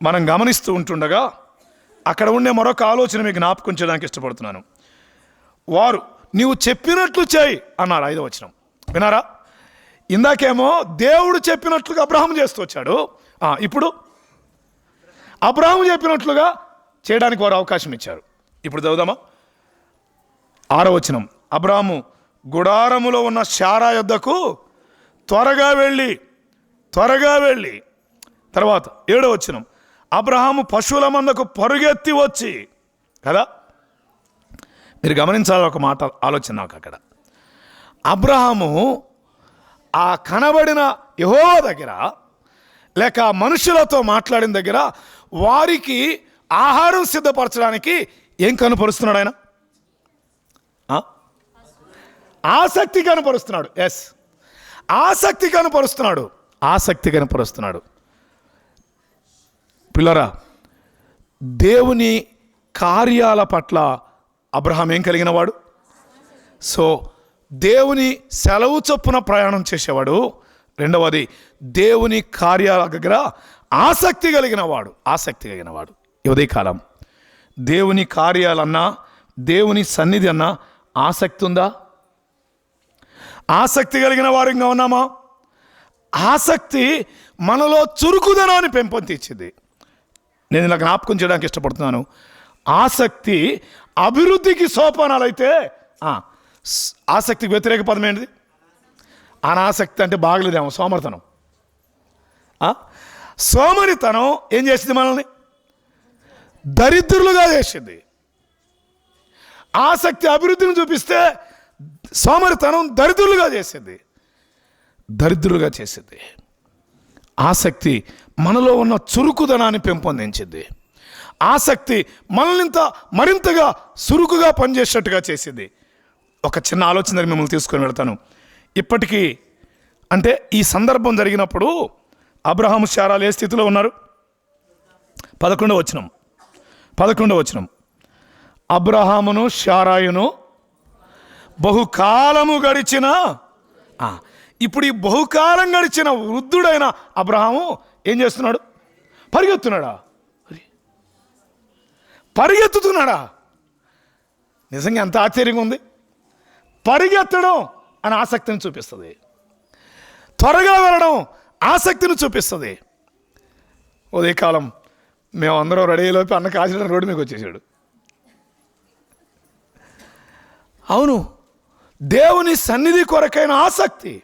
మనం గమనిస్తూ ఉంటుండగా అక్కడ ఉండే మరొక ఆలోచన మీకు జ్ఞాపకం చేయడానికి ఇష్టపడుతున్నాను. వారు నీవు చెప్పినట్లు చేయి అన్నారు. 5వ వచనం వినారా? ఇందాకేమో దేవుడు చెప్పినట్లుగా అబ్రహాము చేస్తూ వచ్చాడు. ఇప్పుడు అబ్రహాము చెప్పినట్లుగా చేయడానికి వారు అవకాశం ఇచ్చారు. ఇప్పుడు చదువుదామా? 6వ వచనం. అబ్రహాము గుడారములో ఉన్న శారా యొద్దకు త్వరగా వెళ్ళి తర్వాత 7వ వచనం. అబ్రహాము పశువుల మందకు పరుగెత్తి వచ్చి, కదా మీరు గమనించాలి ఒక మాట, ఆలోచన నాకు అక్కడ. అబ్రహాము ఆ కనబడిన యెహోవా దగ్గర లేక మనుషులతో మాట్లాడిన దగ్గర వారికి ఆహారం సిద్ధపరచడానికి ఏం కనపరుస్తున్నాడు ఆయన? ఆసక్తి కనపరుస్తున్నాడు. ఎస్, ఆసక్తి కనపరుస్తున్నాడు. పిల్లరా, దేవుని కార్యాల పట్ల అబ్రహాం ఏం కలిగిన వాడు? సో దేవుని సెలవు చొప్పున ప్రయాణం చేసేవాడు. రెండవది, దేవుని కార్యాల దగ్గర ఆసక్తి కలిగిన వాడు. ఈ ఉదయకాలం దేవుని కార్యాలన్నా దేవుని సన్నిధి అన్నా ఆసక్తి ఉందా? ఆసక్తి కలిగిన వారిగా ఉన్నామా? ఆసక్తి మనలో చురుకుదనాన్ని పెంపొందించింది. నేను ఇలా జ్ఞాపకం చేయడానికి ఇష్టపడుతున్నాను. ఆసక్తి అభివృద్ధికి సోపానాలు అయితే ఆసక్తికి వ్యతిరేక పదం ఏంటిది? అనాసక్తి అంటే బాగలేదేమో, సోమరితనం. సోమరితనం ఏం చేసింది? మనల్ని దరిద్రులుగా చేసింది. ఆసక్తి అభివృద్ధిని చూపిస్తే సోమరితనం దరిద్రులుగా చేసింది. ఆసక్తి మనలో ఉన్న చురుకుదనాన్ని పెంపొందించింది. ఆసక్తి మనల్ని మరింతగా చురుకుగా పనిచేసేట్టుగా చేసింది. ఒక చిన్న ఆలోచన మిమ్మల్ని తీసుకొని వెళ్తాను. ఇప్పటికీ అంటే ఈ సందర్భం జరిగినప్పుడు అబ్రహాము శారాలు ఏ స్థితిలో ఉన్నారు? 11వ వచనం. అబ్రహామును శారాయును బహుకాలము గడిచిన, ఇప్పుడు ఈ బహుకాలం గడిచిన వృద్ధుడైన అబ్రహాము ఏం చేస్తున్నాడు? పరిగెత్తుతున్నాడా? నిజంగా ఎంత ఆశ్చర్యంగా ఉంది. పరిగెత్తడం అని ఆసక్తిని చూపిస్తుంది. త్వరగా వెళ్ళడం ఆసక్తిని చూపిస్తుంది. ఉదయకాలం మేము అందరం రెడీ అయిలోపు అన్న కాసిన రోడ్డు మీకు వచ్చేసాడు. అవును, దేవుని సన్నిధి కొరకైన ఆసక్తి.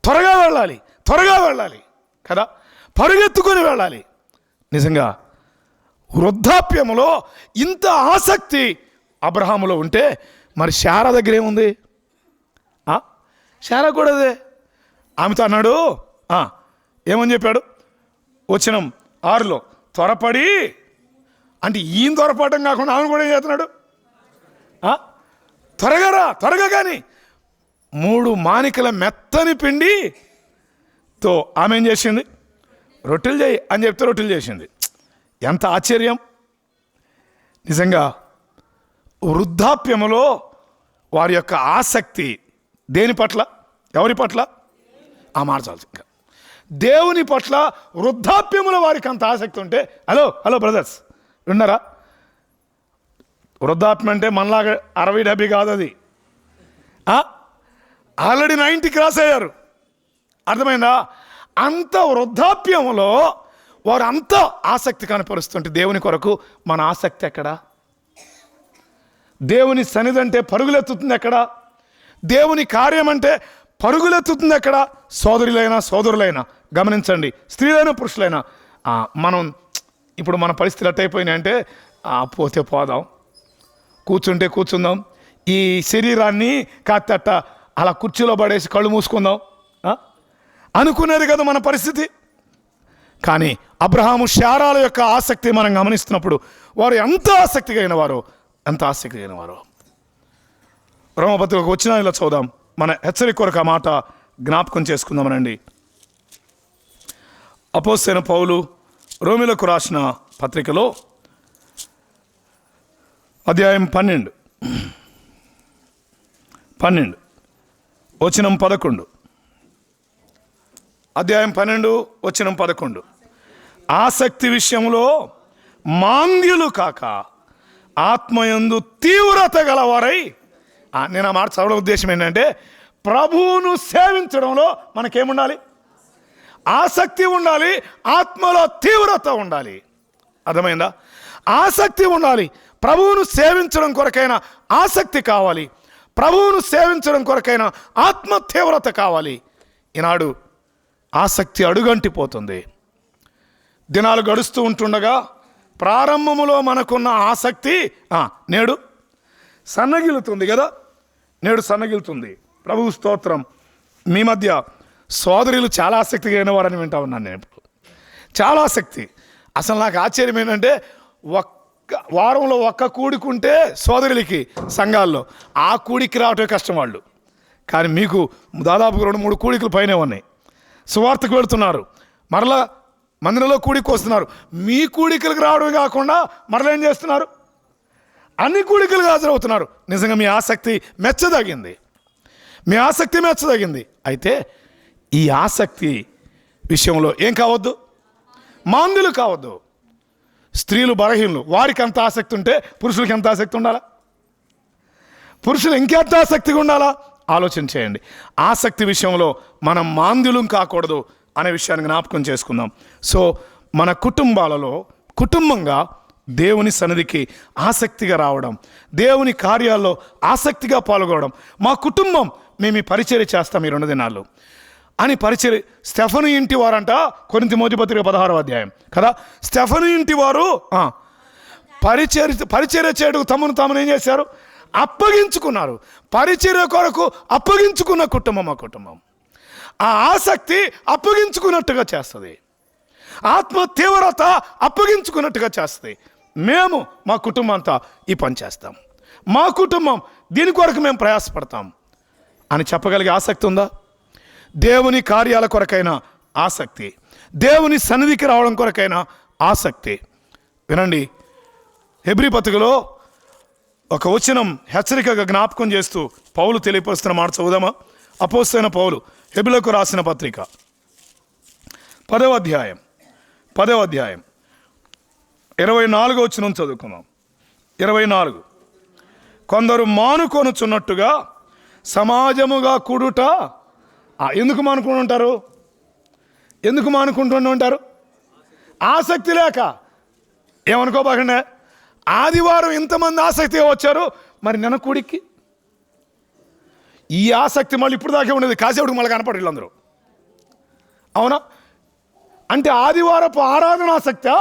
త్వరగా వెళ్ళాలి కదా, పరుగెత్తుకొని వెళ్ళాలి. నిజంగా వృద్ధాప్యములో ఇంత ఆసక్తి అబ్రహాములో ఉంటే మరి శారా దగ్గర ఏముంది? శారా కూడా అదే. ఆమెతో అన్నాడు, ఏమని చెప్పాడు? వచనం 6లో త్వరపడి, అంటే ఈయన త్వరపడడం కాకుండా ఆమె కూడా ఏం చేస్తున్నాడు? త్వరగా కానీ 3 మానికల మెత్తని పిండితో ఆమె ఏం చేసింది? రొట్టెలు చేయి అని చెప్తే రొట్టెలు చేసింది. ఎంత ఆశ్చర్యం! నిజంగా వృద్ధాప్యములో వారి యొక్క ఆసక్తి దేని పట్ల? ఎవరి పట్ల? మార్చాల్సి ఇంకా దేవుని పట్ల వృద్ధాప్యములో వారికి అంత ఆసక్తి ఉంటే, హలో బ్రదర్స్ విన్నారా? వృద్ధాప్యం అంటే మనలాగా 60-70 కాదు, అది ఆల్రెడీ 90 క్రాస్ అయ్యారు. అర్థమైందా? అంత వృద్ధాప్యంలో వారు అంత ఆసక్తి కనపరుస్తుంటే దేవుని కొరకు మన ఆసక్తి ఎక్కడా? దేవుని సన్నిధి అంటే పరుగులెత్తుతుంది ఎక్కడ? దేవుని కార్యం అంటే పరుగులెత్తుతుంది ఎక్కడ? సోదరులైనా గమనించండి, స్త్రీలైనా పురుషులైనా. మనం ఇప్పుడు మన పరిస్థితులు ఎట్టయిపోయినాయంటే పోతే పోదాం, కూర్చుంటే కూర్చుందాం, ఈ శరీరాన్ని కాస్త అలా కుర్చీలో పడేసి కళ్ళు మూసుకుందాం అనుకునేది కదా మన పరిస్థితి. కానీ అబ్రహాము శారాల యొక్క ఆసక్తి మనం గమనిస్తున్నప్పుడు వారు ఎంత ఆసక్తి కలిగిన వారు. రోమపత్రికకు వచ్చిన ఇలా చదువుదాం. మన హెచ్చరిక కొరకు ఆ మాట జ్ఞాపకం చేసుకుందామనండి. అపోస్తలుడైన పౌలు రోమీయులకు రాసిన పత్రికలో అధ్యాయం 12 వచనం 11. అధ్యాయం 12 వచనం 11. ఆసక్తి విషయంలో మాంద్యులు కాక ఆత్మయందు తీవ్రత గలవారై. నేను ఆ మాట చదవడం ఉద్దేశం ఏంటంటే, ప్రభువును సేవించడంలో మనకేముండాలి? ఆసక్తి ఉండాలి, ఆత్మలో తీవ్రత ఉండాలి. అర్థమైందా? ఆసక్తి ఉండాలి. ప్రభువును సేవించడం కొరకైన ఆసక్తి కావాలి, ప్రభువును సేవించడం కొరకైన ఆత్మ తీవ్రత కావాలి. ఈనాడు ఆసక్తి అడుగంటిపోతుంది. దినాలు గడుస్తూ ఉంటుండగా ప్రారంభములో మనకున్న ఆసక్తి నేడు సన్నగిలుతుంది కదా, నేడు సన్నగిలుతుంది. ప్రభువు స్తోత్రం. మీ మధ్య సోదరులు చాలా ఆసక్తిగా అయినవారని వింటా ఉన్నాను నేను ఇప్పుడు. చాలా ఆసక్తి. అసలు నాకు ఆశ్చర్యం ఏంటంటే, వారంలో ఒక్క కూడుకుంటే సోదరులకి సంఘాల్లో ఆ కూడికి రావటమే కష్టం వాళ్ళు. కానీ మీకు దాదాపు 2-3 కూడికలు పైనే ఉన్నాయి. సువార్తకు వెళుతున్నారు, మరలా మందిరంలో కూడికి వస్తున్నారు. మీ కూడికలకు రావడమే కాకుండా మరలా ఏం చేస్తున్నారు? అన్ని కూడికలకు హాజరవుతున్నారు. నిజంగా మీ ఆసక్తి మెచ్చదగింది, మీ ఆసక్తి మెచ్చదగింది. అయితే ఈ ఆసక్తి విషయంలో ఏం కావద్దు? మాంద్యులు కావద్దు. స్త్రీలు బలహీనులు, వారికి ఎంత ఆసక్తి ఉంటే పురుషులకి ఎంత ఆసక్తి ఉండాలా? పురుషులు ఇంకెంత ఆసక్తిగా ఉండాలా? ఆలోచన చేయండి. ఆసక్తి విషయంలో మనం మాంద్యులం కాకూడదు అనే విషయాన్ని జ్ఞాపకం చేసుకుందాం. సో మన కుటుంబాలలో కుటుంబంగా దేవుని సన్నిధికి ఆసక్తిగా రావడం, దేవుని కార్యాల్లో ఆసక్తిగా పాల్గొనడం. మా కుటుంబం మేము ఈ పరిచర్య చేస్తాం ఈ 2 దినాలు అని పరిచర్య. స్టెఫను ఇంటి వారంట, కొరింథీ మొదటి పత్రిక 16వ అధ్యాయం కదా. స్టెఫను ఇంటి వారు పరిచర్య చేయడం తమను తాము ఏం చేశారు? అప్పగించుకున్నారు. పరిచర్య కొరకు అప్పగించుకున్న కుటుంబం మా కుటుంబం. ఆ ఆసక్తి అప్పగించుకున్నట్టుగా చేస్తుంది, ఆత్మ తీవ్రత అప్పగించుకున్నట్టుగా చేస్తుంది. మేము మా కుటుంబం అంతా ఈ పని చేస్తాం, మా కుటుంబం దీని కొరకు మేము ప్రయాసపడతాం అని చెప్పగలిగే ఆసక్తి ఉందా? దేవుని కార్యాల కొరకైన ఆసక్తి, దేవుని సన్నిధికి రావడం కొరకైన ఆసక్తి. వినండి, హెబ్రీ పత్రికలో ఒక వచనం హెచ్చరికగా జ్ఞాపకం చేస్తూ పౌలు తెలియపరుస్తున్న మాట చదువుదామా? అపోస్తలుడైన పౌలు హెబ్రీలకు రాసిన పత్రిక 10వ అధ్యాయం 24వ వచనం చదువుకుందాం. 24. కొందరు మానుకొనుచున్నట్టుగా సమాజముగా కూడుట. ఎందుకు మానుకుంటూ ఉంటారు? ఎందుకు మానుకుంటూ ఉంటారు? ఆసక్తి లేక. ఏమనుకోబాకండి, ఆదివారం ఇంతమంది ఆసక్తిగా వచ్చారు, మరి నిన్న కూడికి ఈ ఆసక్తి మళ్ళీ ఇప్పుడు దాకా ఉండేది, కాసేపుడికి మళ్ళీ కనపడరు వీళ్ళందరూ. అవునా? అంటే ఆదివారపు ఆరాధన ఆసక్తి.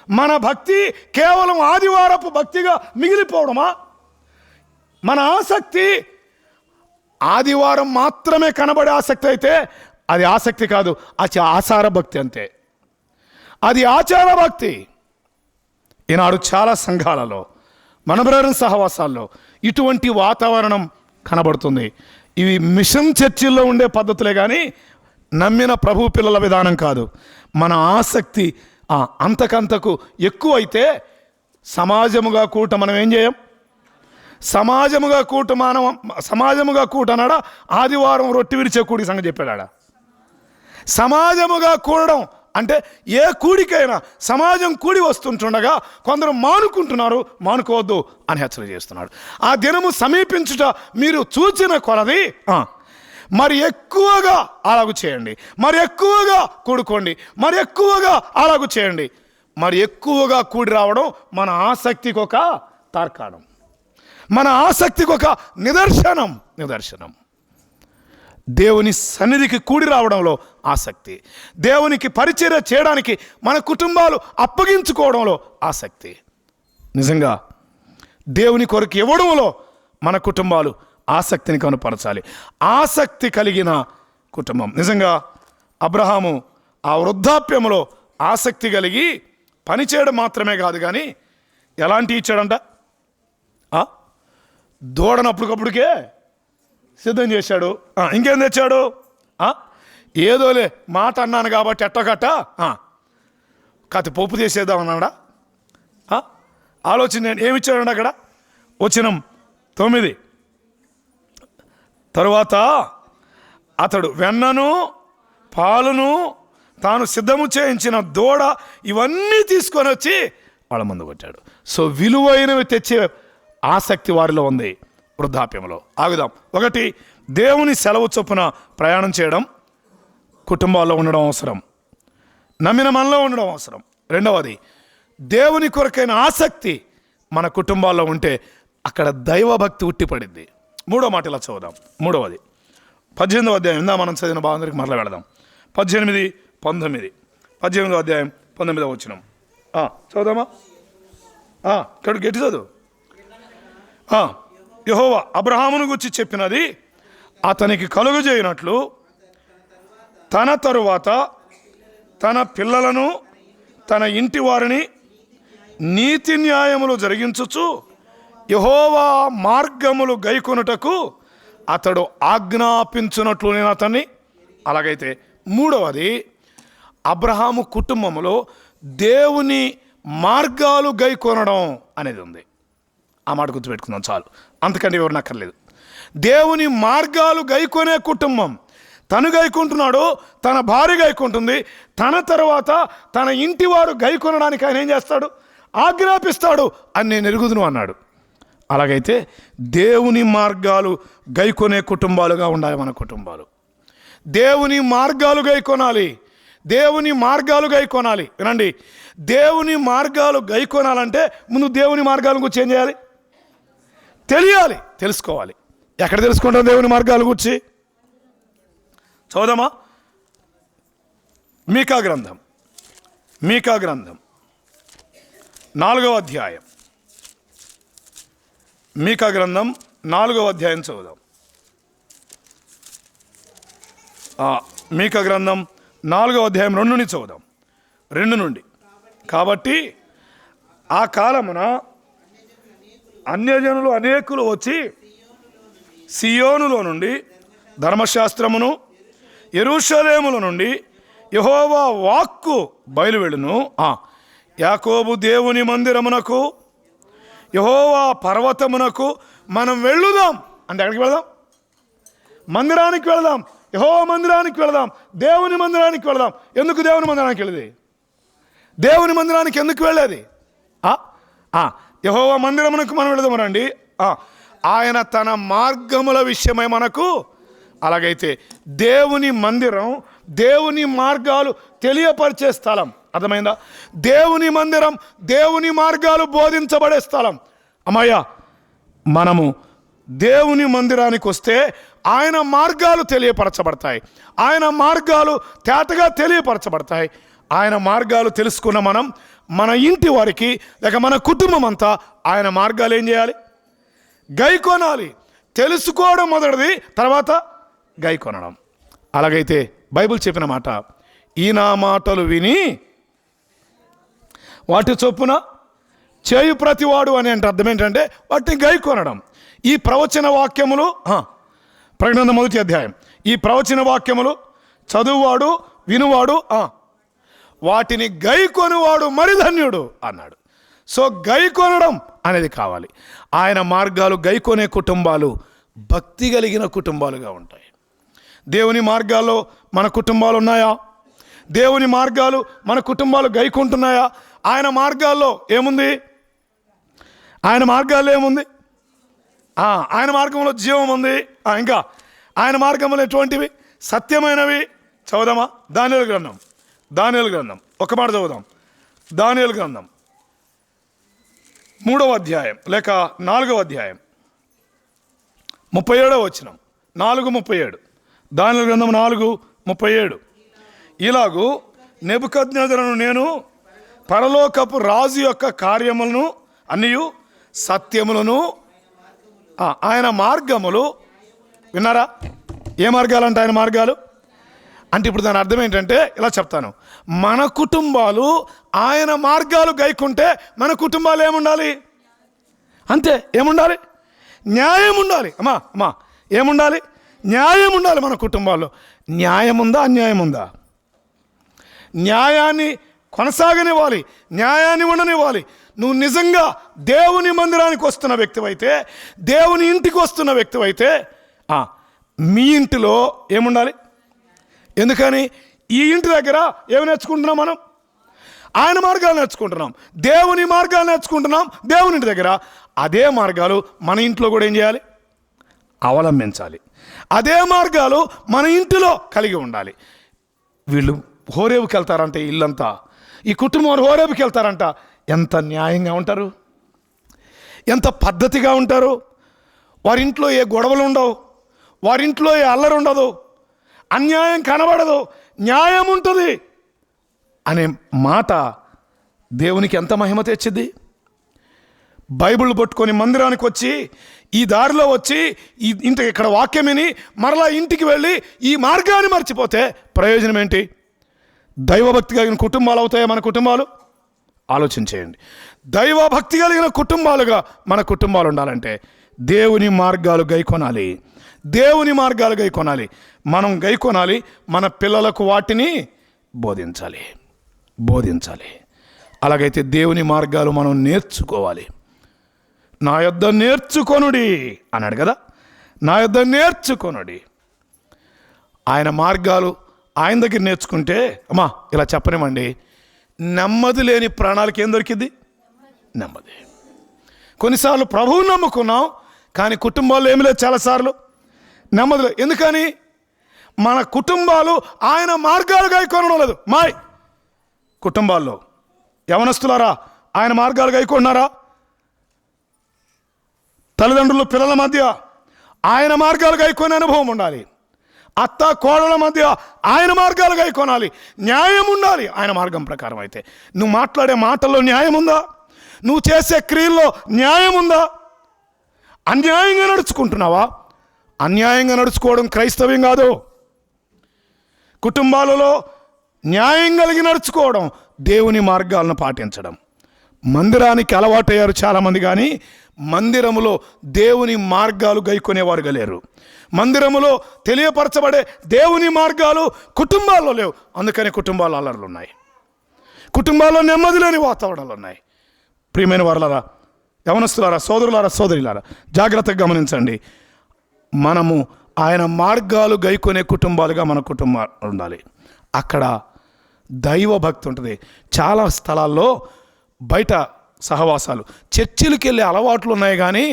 మన భక్తి కేవలం ఆదివారపు భక్తిగా మిగిలిపోవడమా? మన ఆసక్తి ఆదివారం మాత్రమే కనబడే ఆసక్తి అయితే అది ఆసక్తి కాదు, అది ఆచార భక్తి అంతే. అది ఆచార భక్తి. ఈనాడు చాలా సంఘాలలో, మన బ్రదర్ సహవాసాల్లో ఇటువంటి వాతావరణం కనబడుతుంది. ఇవి మిషన్ చర్చిల్లో ఉండే పద్ధతులే కానీ నమ్మిన ప్రభు పిల్లల విధానం కాదు. మన ఆసక్తి అంతకంతకు ఎక్కువైతే సమాజముగా కూట మనం ఏం చేయం? సమాజముగా కూట అన్నాడా? ఆదివారం రొట్టె విరిచే కూడి సంగతి చెప్పాడా? సమాజముగా కూడడం అంటే ఏ కూడికైనా సమాజం కూడి వస్తుంటుండగా కొందరు మానుకుంటున్నారు, మానుకోవద్దు అని హెచ్చరిక చేస్తున్నాడు. ఆ దినము సమీపించుట మీరు చూచిన కొలది మరి ఎక్కువగా అలాగూ చేయండి, మరి ఎక్కువగా కూడుకోండి, మరి ఎక్కువగా అలాగూ చేయండి. మరి ఎక్కువగా కూడి రావడం మన ఆసక్తికి ఒక తార్కాణం, మన ఆసక్తికి ఒక నిదర్శనం. దేవుని సన్నిధికి కూడి రావడంలో ఆసక్తి, దేవునికి పరిచర్య చేయడానికి మన కుటుంబాలు అప్పగించుకోవడంలో ఆసక్తి. నిజంగా దేవుని కొరకు ఇవ్వడంలో మన కుటుంబాలు ఆసక్తిని కనుపరచాలి. ఆసక్తి కలిగిన కుటుంబం. నిజంగా అబ్రహాము ఆ వృద్ధాప్యంలో ఆసక్తి కలిగి పనిచేయడం మాత్రమే కాదు కానీ ఎలాంటి ఇచ్చాడంట? దూడనప్పటికప్పుడికే సిద్ధం చేశాడు. ఇంకేం తెచ్చాడు? ఏదోలే మాట అన్నాను కాబట్టి ఎట్టకట్ట కథ పప్పు చేసేద్దామన్నాడా? ఆలోచన ఏమిచ్చాడండి అక్కడ? వచనం 9. తరువాత అతడు వెన్నను పాలును తాను సిద్ధము చేయించిన దూడ ఇవన్నీ తీసుకొని వచ్చి వాళ్ళ ముందు కొట్టాడు. సో విలువైనవి తెచ్చే ఆసక్తి వారిలో ఉంది. వృద్ధాప్యంలో ఆగుదాం. ఒకటి, దేవుని సెలవు చొప్పున ప్రయాణం చేయడం కుటుంబాల్లో ఉండడం అవసరం, నమ్మిన మనలో ఉండడం అవసరం. రెండవది, దేవుని కొరకైన ఆసక్తి మన కుటుంబాల్లో ఉంటే అక్కడ దైవభక్తి ఉట్టిపడింది. మూడో మాట ఇలా చదువుదాం. మూడవది 18వ అధ్యాయం, ఇందా మనం చదివిన భాగంలోకి మరలా వెళదాం. 18, 19. 18వ అధ్యాయం 19వ వచనం చదువుదామా? ఇక్కడ గట్టి చదువు. యెహోవా అబ్రహామును గురించి చెప్పినది అతనికి కలుగజేయనట్లు తన తరువాత తన పిల్లలను తన ఇంటి వారిని నీతి న్యాయములు జరిగించుచు యెహోవా మార్గములు గైకొనుటకు అతడు ఆజ్ఞాపించునట్లు నేను అతన్ని. అలాగైతే మూడవది, అబ్రహాము కుటుంబంలో దేవుని మార్గాలు గైకొనడం అనేది ఉంది. ఆ మాట గుర్తుపెట్టుకుందాం చాలు, అంతకంటే ఎవరు నక్కర్లేదు. దేవుని మార్గాలు గైకొనే కుటుంబం. తను గైకుంటున్నాడు, తన భార్య గైకుంటుంది, తన తర్వాత తన ఇంటి వారు గైకొనడానికి ఆయన ఏం చేస్తాడు? ఆజ్ఞాపిస్తాడు అని నేను ఎరుగుదును అన్నాడు. అలాగైతే దేవుని మార్గాలు గైకొనే కుటుంబాలుగా ఉండాలి మన కుటుంబాలు. దేవుని మార్గాలు గైకొనాలి, దేవుని మార్గాలు గైకొనాలి. వినండి, దేవుని మార్గాలు గైకొనాలంటే ముందు దేవుని మార్గాల గురించి ఏం చేయాలి? తెలియాలి, తెలుసుకోవాలి. ఎక్కడ తెలుసుకుంటాం దేవుని మార్గాల గురించి? చదువుదామా? మీకా గ్రంథం 4వ అధ్యాయం. మీకా గ్రంథం 4వ అధ్యాయం చదువుదాం. మీకా గ్రంథం 4వ అధ్యాయం 2 నుండి చదువుదాం. 2 నుండి. కాబట్టి ఆ కాలమున అన్యజనులు అనేకులు వచ్చి సియోనులో నుండి ధర్మశాస్త్రమును యెరూషలేములో నుండి యెహోవా వాక్కు బయలువెళ్ళును. యాకోబు దేవుని మందిరమునకు యెహోవా పర్వతమునకు మనం వెళ్ళుదాం అంటే ఎక్కడికి వెళదాం? మందిరానికి వెళదాం, యెహోవా మందిరానికి వెళదాం, దేవుని మందిరానికి వెళదాం. ఎందుకు దేవుని మందిరానికి వెళ్ళేది? దేవుని మందిరానికి ఎందుకు వెళ్ళేది? యెహోవా మందిరమునకు మనం వెళదాం రండి. ఆయన తన మార్గముల విషయమై మనకు. అలాగైతే దేవుని మందిరం దేవుని మార్గాలు తెలియపరిచే స్థలం. అర్థమైందా? దేవుని మందిరం దేవుని మార్గాలు బోధించబడే స్థలం. అమ్మయ్య, మనము దేవుని మందిరానికి వస్తే ఆయన మార్గాలు తెలియపరచబడతాయి, ఆయన మార్గాలు తేటగా తెలియపరచబడతాయి. ఆయన మార్గాలు తెలుసుకున్న మనం మన ఇంటి వారికి లేక మన కుటుంబం అంతా ఆయన మార్గాలు ఏం చేయాలి? గైకొనాలి. తెలుసుకోవడం మొదటిది, తర్వాత గైకొనడం. అలాగైతే బైబిల్ చెప్పిన మాట, ఈ నా మాటలు విని వాటి చొప్పున చేయు ప్రతివాడు అని అంటే అర్థం ఏంటంటే వాటిని గైకొనడం. ఈ ప్రవచన వాక్యములు ప్రకటన 1వ అధ్యాయం, ఈ ప్రవచన వాక్యములు చదువువాడు వినువాడు వాటిని గైకొనువాడు మరి ధన్యుడు అన్నాడు. సో గైకొనడం అనేది కావాలి. ఆయన మార్గాలు గైకొనే కుటుంబాలు భక్తి కలిగిన కుటుంబాలుగా ఉంటాయి. దేవుని మార్గాల్లో మన కుటుంబాలు ఉన్నాయా? దేవుని మార్గాలు మన కుటుంబాలు గైకుంటున్నాయా? ఆయన మార్గాల్లో ఏముంది? ఆయన మార్గాల్లో ఏముంది? ఆయన మార్గంలో జీవం ఉంది. ఇంకా ఆయన మార్గంలో ఎటువంటివి? సత్యమైనవి. చదువుదామా? దానియేలు గ్రంథం ఒక మాట చదువుదాం. దానియేలు గ్రంథం 3వ అధ్యాయం లేక 4వ అధ్యాయం 37వ వచనం. 4:37. దానియేలు గ్రంథం 4:37. ఇలాగూ నెబుకద్నెజరును నేను పరలోకపు రాజు యొక్క కార్యములను అన్నియు సత్యములను ఆయన మార్గములు. విన్నారా? ఏ మార్గాలు అంటే ఆయన మార్గాలు అంటే ఇప్పుడు దాని అర్థం ఏంటంటే ఇలా చెప్తాను. మన కుటుంబాలు ఆయన మార్గాలు గైకుంటే మన కుటుంబాలు ఏముండాలి? అంతే. ఏముండాలి? న్యాయం ఉండాలి. అమ్మా ఏముండాలి? న్యాయం ఉండాలి మన కుటుంబాల్లో. న్యాయం ఉందా? అన్యాయం ఉందా? న్యాయాన్ని కొనసాగనివ్వాలి, న్యాయాన్ని ఉండనివ్వాలి. నువ్వు నిజంగా దేవుని మందిరానికి వస్తున్న వ్యక్తివైతే, దేవుని ఇంటికి వస్తున్న వ్యక్తివైతే మీ ఇంటిలో ఏముండాలి? ఎందుకని? ఈ ఇంటి దగ్గర ఏమి నేర్చుకుంటున్నాం మనం? ఆయన మార్గాలు నేర్చుకుంటున్నాం, దేవుని మార్గాలు నేర్చుకుంటున్నాం దేవుని ఇంటి దగ్గర. అదే మార్గాలు మన ఇంట్లో కూడా ఏం చేయాలి? అవలంబించాలి. అదే మార్గాలు మన ఇంటిలో కలిగి ఉండాలి. వీళ్ళు హోరేబుకి వెళ్తారంటే ఇల్లంతా, ఈ కుటుంబం హోరేబుకి వెళ్తారంట. ఎంత న్యాయంగా ఉంటారు, ఎంత పద్ధతిగా ఉంటారు. వారింట్లో ఏ గొడవలు ఉండవు, వారింట్లో ఏ అల్లరి ఉండదు, అన్యాయం కనబడదు, న్యాయం ఉంటుంది అనే మాట దేవునికి ఎంత మహిమ తెచ్చింది. బైబిల్ పట్టుకొని మందిరానికి వచ్చి, ఈ దారిలో వచ్చి ఇంటికి ఇక్కడ వాక్యం విని మరలా ఇంటికి వెళ్ళి ఈ మార్గాన్ని మర్చిపోతే ప్రయోజనం ఏంటి? దైవభక్తి కలిగిన కుటుంబాలు అవుతాయా మన కుటుంబాలు? ఆలోచించేయండి. దైవభక్తి కలిగిన కుటుంబాలుగా మన కుటుంబాలు ఉండాలంటే దేవుని మార్గాలు గైకొనాలి. దేవుని మార్గాలు గైకొనాలి. మనం గైకొనాలి. మన పిల్లలకు వాటిని బోధించాలి. అలాగైతే దేవుని మార్గాలు మనం నేర్చుకోవాలి. నా యొద్ద నేర్చుకొనుడి అన్నాడు కదా. నా యొద్ద నేర్చుకొనుడి. ఆయన మార్గాలు ఆయన దగ్గర నేర్చుకుంటే, అమ్మా ఇలా చెప్పనేమండి, నెమ్మది లేని ప్రాణాలకి ఏం దొరికింది? నెమ్మది. కొన్నిసార్లు ప్రభువుని నమ్ముకున్నాం, కానీ కుటుంబాల్లో ఏమి లేదు, చాలాసార్లు నెమ్మది లేదు. ఎందుకని? మన కుటుంబాలు ఆయన మార్గాలుగా గైకొనడం లేదు. కుటుంబాల్లో యవనస్తులారా, ఆయన మార్గాలు గైకొన్నారా? తల్లిదండ్రులు పిల్లల మధ్య ఆయన మార్గాలు గైకొనే అనుభవం ఉండాలి. అత్త కోడల మధ్య ఆయన మార్గాలు గైకొనాలి. న్యాయం ఉండాలి ఆయన మార్గం ప్రకారం. అయితే నువ్వు మాట్లాడే మాటల్లో న్యాయం ఉందా? నువ్వు చేసే క్రియల్లో న్యాయం ఉందా? అన్యాయంగా నడుచుకుంటున్నావా? అన్యాయంగా నడుచుకోవడం క్రైస్తవ్యం కాదు. కుటుంబాలలో న్యాయం కలిగి నడుచుకోవడం, దేవుని మార్గాలను పాటించడం. మందిరానికి అలవాటయ్యారు చాలామంది, కానీ మందిరములో దేవుని మార్గాలు గైకొనేవారుగా లేరు. మందిరములో తెలియపరచబడే దేవుని మార్గాలు కుటుంబాల్లో లేవు. అందుకని కుటుంబాల్లో అల్లర్లు ఉన్నాయి, కుటుంబాల్లో నెమ్మది లేని వాతావరణాలు ఉన్నాయి. ప్రియమైన వారలారా, యవనస్తులారా, సోదరులారా, సోదరులారా, జాగ్రత్తగా గమనించండి. మనము ఆయన మార్గాలు గైకొనే కుటుంబాలుగా మన కుటుంబాలు ఉండాలి. అక్కడ దైవ భక్తి ఉంటుంది. చాలా స్థలాల్లో బయట సహవాసాలు, చర్చిలకు వెళ్ళే అలవాట్లు ఉన్నాయి, కానీ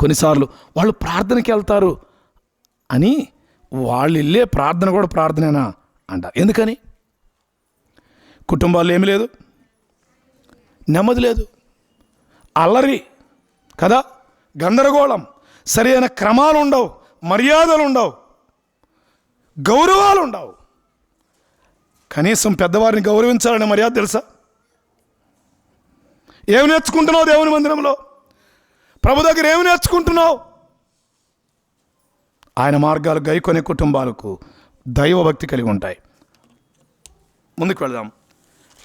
కొన్నిసార్లు వాళ్ళు ప్రార్థనకి వెళ్తారు అని వాళ్ళు వెళ్ళే ప్రార్థన కూడా ప్రార్థనేనా అంటారు. ఎందుకని? కుటుంబాల్లో ఏమి లేదు, నెమ్మది లేదు, అల్లరి కదా, గందరగోళం, సరైన క్రమాలు ఉండవు, మర్యాదలు ఉండవు, గౌరవాలు ఉండవు. కనీసం పెద్దవారిని గౌరవించాలనే మర్యాద తెలుసా? ఏమి నేర్చుకుంటున్నావు దేవుని మందిరంలో? ప్రభు దగ్గర ఏమి నేర్చుకుంటున్నావు? ఆయన మార్గాలు గైకొనే కుటుంబాలకు దైవభక్తి కలిగి ఉంటాయి. ముందుకు వెళదాం.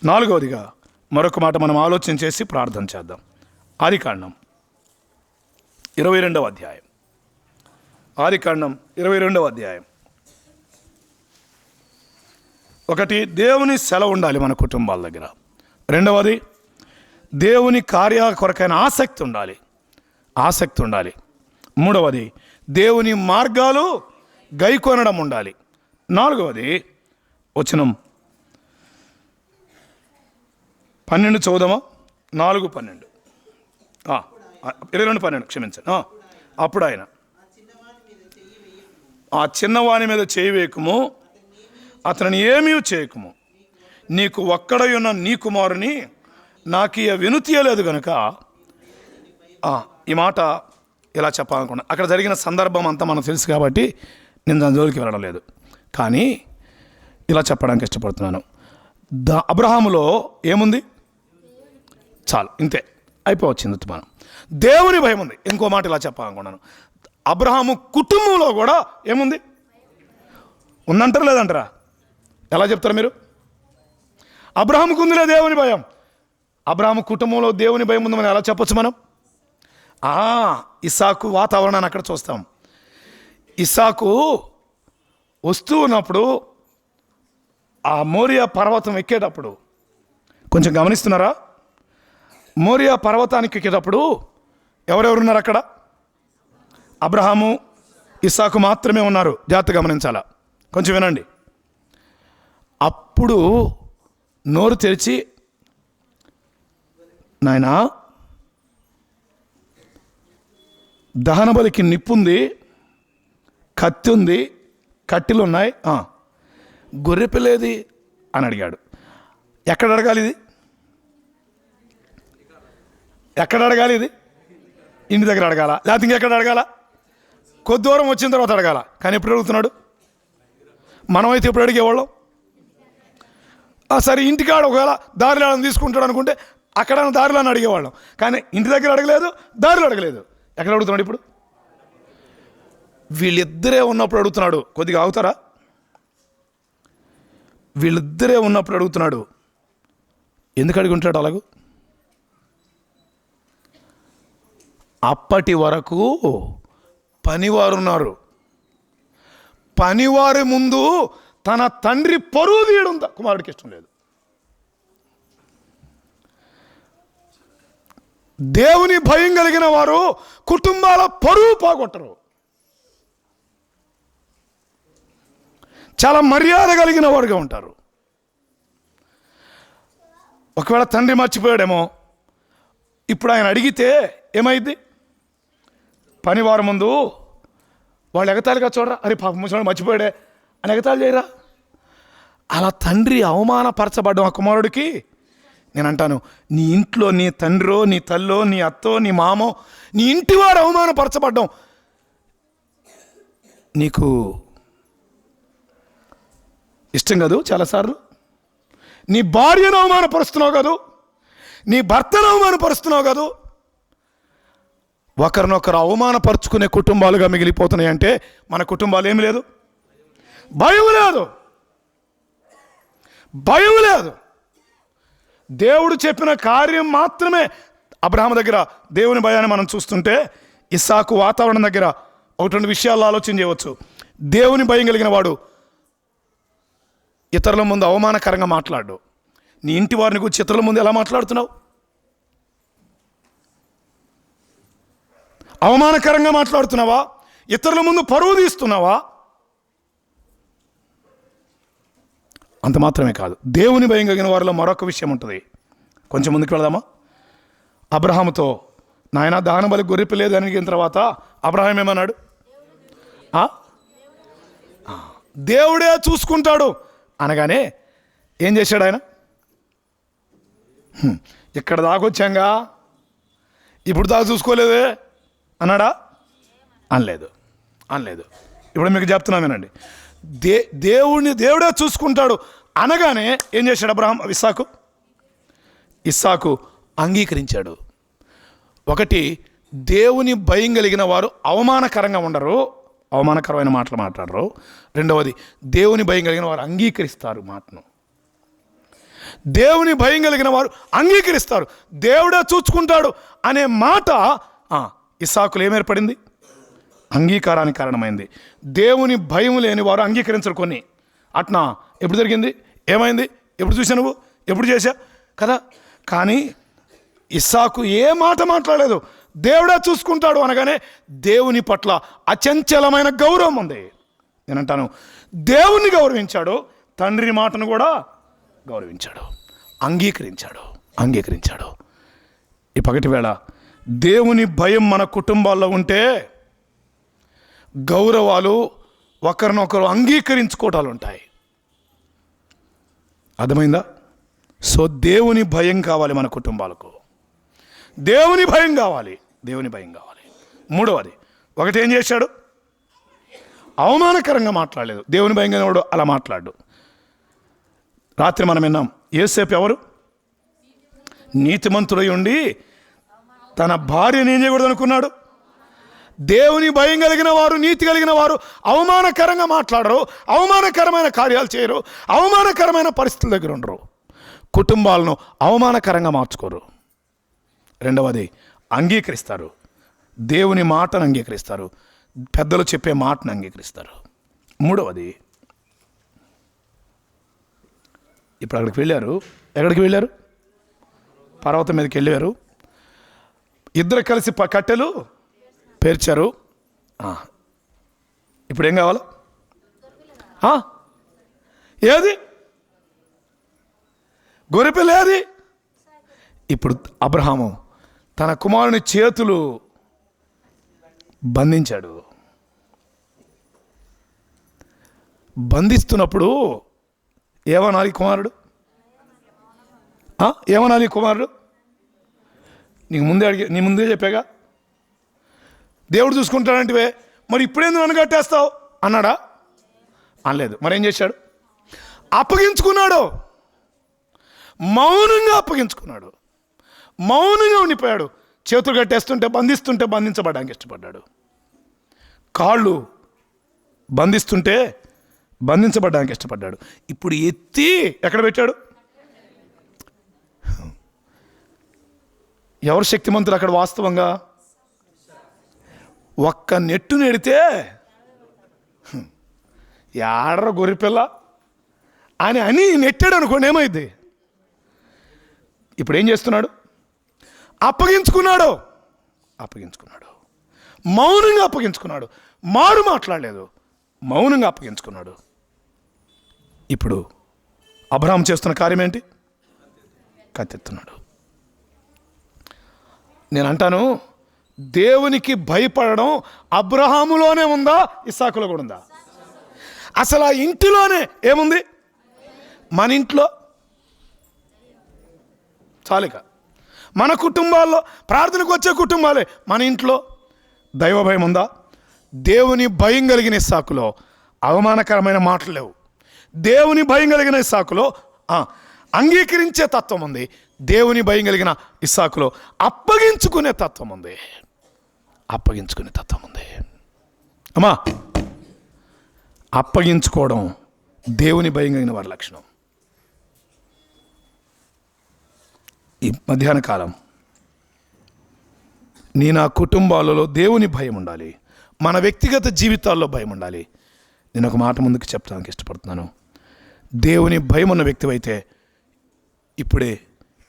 4వదిగా మరొక మాట మనం ఆలోచన చేసి ప్రార్థన చేద్దాం. ఆదికాండం 22వ అధ్యాయం. ఆదికాండం 22వ అధ్యాయం. ఒకటి, దేవుని సెలవు ఉండాలి మన కుటుంబాల దగ్గర. రెండవది, దేవుని కార్యాల కొరకైన ఆసక్తి ఉండాలి. మూడవది, దేవుని మార్గాలు గైకొనడం ఉండాలి. 4వది, వచనం 12 చదువుదామా? 4:12, 22:12 క్షమించండి. అప్పుడు ఆయన, ఆ చిన్నవాని మీద చేయి వేయకుము, అతనిని ఏమీ చేయకుము, నీకు ఒక్కడై ఉన్న నీ కుమారుని నాకు వినుతీయలేదు కనుక. ఈ మాట ఇలా చెప్పాలనుకున్నా. అక్కడ జరిగిన సందర్భం అంతా మనకు తెలుసు కాబట్టి నేను దాని జోలికి వెళ్ళడం లేదు, కానీ ఇలా చెప్పడానికి ఇష్టపడుతున్నాను. అబ్రహాములో ఏముంది? చాలు, ఇంతే, అయిపోవచ్చింది. మనం దేవుని భయం ఉంది. ఇంకో మాట ఇలా చెప్పాలనుకున్నాను. అబ్రహాము కుటుంబంలో కూడా ఏముంది? ఉందంటారా లేదంటారా? ఎలా చెప్తారు మీరు? అబ్రహాముకు ఉందిలే దేవుని భయం. అబ్రహాము కుటుంబంలో దేవుని భయం ఉందని ఎలా చెప్పొచ్చు మనం? ఇస్సాకు వాతావరణాన్ని అక్కడ చూస్తాం. ఇస్సాకు వస్తూ ఉన్నప్పుడు, ఆ మోరియా పర్వతం ఎక్కేటప్పుడు, కొంచెం గమనిస్తున్నారా? మోరియా పర్వతానికి ఎక్కేటప్పుడు ఎవరెవరున్నారు అక్కడ? అబ్రహాము, ఇస్సాకు మాత్రమే ఉన్నారు. జాగ్రత్తగా గమనించాలా, కొంచెం వినండి. అప్పుడు నోరు తెరిచి, నాయనా దహన బలికి నిప్పుంది, కత్తి ఉంది, కట్టెలు ఉన్నాయి, గొర్రె పిల్లేది అని అడిగాడు. ఎక్కడ అడగాలి ఇది? ఎక్కడ అడగాలి ఇది? ఇంటి దగ్గర అడగాల, లేకపోతే ఇంకెక్కడ అడగాల? కొద్ది దూరం వచ్చిన తర్వాత అడగాల. కానీ ఎప్పుడు అడుగుతున్నాడు? మనమైతే ఎప్పుడు అడిగేవాళ్ళం? సరే ఇంటికాడ ఒకవేళ దారిలో తీసుకుంటాడు అనుకుంటే అక్కడ దారిలో అడిగేవాళ్ళం. కానీ ఇంటి దగ్గర అడగలేదు, దారిలో అడగలేదు. ఎక్కడ అడుగుతున్నాడు ఇప్పుడు? వీళ్ళిద్దరే ఉన్నప్పుడు అడుగుతున్నాడు. కొద్దిగా అవుతారా? వీళ్ళిద్దరే ఉన్నప్పుడు అడుగుతున్నాడు. ఎందుకు అడిగి ఉంటాడు అలాగూ? అప్పటి వరకు పనివారు ఉన్నారు. పనివారి ముందు తన తండ్రి పరువు తీయడం కుమారుడికి ఇష్టం లేదు. దేవుని భయం కలిగిన వారు కుటుంబాల పరువు పోగొట్టరు. చాలా మర్యాద కలిగిన వారుగా ఉంటారు. ఒకవేళ తండ్రి మర్చిపోయాడేమో, ఇప్పుడు ఆయన అడిగితే ఏమైంది? పనివారి ముందు వాళ్ళు ఎగతాళిగా చూడరా, అరే పాప ముసలాడు మర్చిపోయాడే అని ఎగతాళి చేయరా? అలా తండ్రి అవమానపరచబడ్డం ఆ కుమారుడికి. నేను అంటాను, నీ ఇంట్లో నీ తండ్రో, నీ తల్లో, నీ అత్తో, నీ మామో, నీ ఇంటి వారు అవమానపరచబడ్డం నీకు ఇష్టం కాదు? చాలాసార్లు నీ భార్యను అవమానపరుస్తున్నావు కాదు, నీ భర్తను అవమానపరుస్తున్నావు కాదు. ఒకరినొకరు అవమానపరుచుకునే కుటుంబాలుగా మిగిలిపోతున్నాయంటే మన కుటుంబాలు ఏమి లేదు, భయం లేదు, భయం లేదు. దేవుడు చెప్పిన కార్యం మాత్రమే. అబ్రహాము దగ్గర దేవుని భయాన్ని మనం చూస్తుంటే ఇస్సాకు వాతావరణం దగ్గర ఒకటి రెండు విషయాల్లో ఆలోచన చేయవచ్చు. దేవుని భయం కలిగిన వాడు ఇతరుల ముందు అవమానకరంగా మాట్లాడు. నీ ఇంటి వారిని గురించి ఇతరుల ముందు ఎలా మాట్లాడుతున్నావు? అవమానకరంగా మాట్లాడుతున్నావా? ఇతరుల ముందు పరువు తీస్తున్నావా? అంత మాత్రమే కాదు, దేవుని భయం కలిగిన వారిలో మరొక విషయం ఉంటుంది. కొంచెం ముందుకు వెళదామా? అబ్రహాముతో నాయన దహన బలి గొర్రె లేదు అనిగిన తర్వాత అబ్రహాం ఏమన్నాడు? దేవుడే చూసుకుంటాడు అనగానే ఏం చేశాడు ఆయన? ఇక్కడ దాకొచ్చాంగా, ఇప్పుడు దాకా చూసుకోలేదే అన్నాడా? అనలేదు, అనలేదు. ఇప్పుడు మీకు చెప్తున్నాను వినండి. దేవుడే చూసుకుంటాడు అనగానే ఏం చేశాడు అబ్రహాం? ఇస్సాకు అంగీకరించాడు. ఒకటి, దేవుని భయం కలిగిన వారు అవమానకరంగా ఉండరు, అవమానకరమైన మాటలు మాట్లాడరు. రెండవది, దేవుని భయం కలిగిన వారు అంగీకరిస్తారు మాటను. దేవుని భయం కలిగిన వారు అంగీకరిస్తారు. దేవుడే చూసుకుంటాడు అనే మాట ఇస్సాకులో ఏమేర్పడింది? అంగీకారానికి కారణమైంది. దేవుని భయం లేని వారు అంగీకరించరు కొన్ని. అట్నా ఎప్పుడు జరిగింది? ఏమైంది? ఎప్పుడు చూసా నువ్వు? ఎప్పుడు చేశా కదా? కానీ ఇస్సాకు ఏ మాట మాట్లాడలేదు. దేవుడే చూసుకుంటాడు అనగానే దేవుని పట్ల అచంచలమైన గౌరవం ఉంది. నేనంటాను, దేవుణ్ణి గౌరవించాడు, తండ్రి మాటను కూడా గౌరవించాడు, అంగీకరించాడు. ఈ పగటి వేళ దేవుని భయం మన కుటుంబాల్లో ఉంటే గౌరవాలు, ఒకరినొకరు అంగీకరించుకోవటాలు ఉంటాయి. అర్థమైందా? సో దేవుని భయం కావాలి మన కుటుంబాలకు, దేవుని భయం కావాలి. మూడవది, ఒకటి ఏం చేశాడు? అవమానకరంగా మాట్లాడలేదు. దేవుని భయం కలిగినవాడు అలా మాట్లాడు. రాత్రి మనం విన్నాం, యోసేపు ఎవరు? నీతిమంతుడై ఉండి తన భార్యను ఏం చేయకూడదు అనుకున్నాడు. దేవుని భయం కలిగిన వారు, నీతి కలిగిన వారు అవమానకరంగా మాట్లాడరు, అవమానకరమైన కార్యాలు చేయరు, అవమానకరమైన పరిస్థితుల దగ్గర ఉండరు, కుటుంబాలను అవమానకరంగా మార్చుకోరు. రెండవది, అంగీకరిస్తారు. దేవుని మాటను అంగీకరిస్తారు, పెద్దలు చెప్పే మాటను అంగీకరిస్తారు. మూడవది, ఇప్పుడు అక్కడికి వెళ్ళారు. ఎక్కడికి వెళ్ళారు? పర్వతం మీదకి వెళ్ళారు. ఇద్దరు కలిసి కట్టెలు పేర్చారు. ఇప్పుడు ఏం కావాలి? ఏది? గొర్రెపిల్ల ఏది? ఇప్పుడు అబ్రహాము తన కుమారుని చేతులు బంధించాడు. బంధిస్తున్నప్పుడు ఏమనాలి కుమారుడు? ఏమనాలి కుమారుడు? నీ ముందే చెప్పాగా, దేవుడు చూసుకుంటాడంటివే, మరి ఇప్పుడేందుకు నన్ను కట్టేస్తావు అన్నాడా? అనలేదు. మరేం చేశాడు? అప్పగించుకున్నాడు. మౌనంగా అప్పగించుకున్నాడు. మౌనంగా ఉండిపోయాడు. చేతులు కట్టేస్తుంటే బంధిస్తుంటే బంధించబడడానికి ఇష్టపడ్డాడు. కాళ్ళు బంధిస్తుంటే బంధించబడడానికి ఇష్టపడ్డాడు. ఇప్పుడు ఎత్తి ఎక్కడ పెట్టాడు? ఎవరు శక్తిమంతులు అక్కడ? వాస్తవంగా ఒక్క నెట్టు నెడితే యాడర గొర్రెపిల్ల అని నెట్టాడు అనుకోండి, ఏమైంది? ఇప్పుడు ఏం చేస్తున్నాడు? అప్పగించుకున్నాడు. మౌనంగా అప్పగించుకున్నాడు. మారు మాట్లాడలేదు, మౌనంగా అప్పగించుకున్నాడు. ఇప్పుడు అబ్రహాము చేస్తున్న కార్యం ఏంటి? కత్తెత్తున్నాడు. నేను అంటాను, దేవునికి భయపడడం అబ్రహాములోనే ఉందా, ఇస్సాకులో కూడా ఉందా? అసలు ఆ ఇంటిలోనే ఏముంది? మన ఇంట్లో చాలిక, మన కుటుంబాల్లో, ప్రార్థనకు వచ్చే కుటుంబాలే, మన ఇంట్లో దైవ భయం ఉందా? దేవుని భయం కలిగిన ఇస్సాకులో అవమానకరమైన మాటలు లేవు. దేవుని భయం కలిగిన ఇస్సాకులో అంగీకరించే తత్వం ఉంది. దేవుని భయం కలిగిన ఇస్సాకులో అప్పగించుకునే తత్వం ఉంది. అమ్మా, అప్పగించుకోవడం దేవుని భయం కలిగిన వారి లక్షణం. ఈ మధ్యాహ్న కాలం నా కుటుంబాలలో దేవుని భయం ఉండాలి, మన వ్యక్తిగత జీవితాల్లో భయం ఉండాలి. నేను ఒక మాట ముందుకు చెప్తానికి ఇష్టపడుతున్నాను. దేవుని భయం ఉన్న వ్యక్తివైతే ఇప్పుడే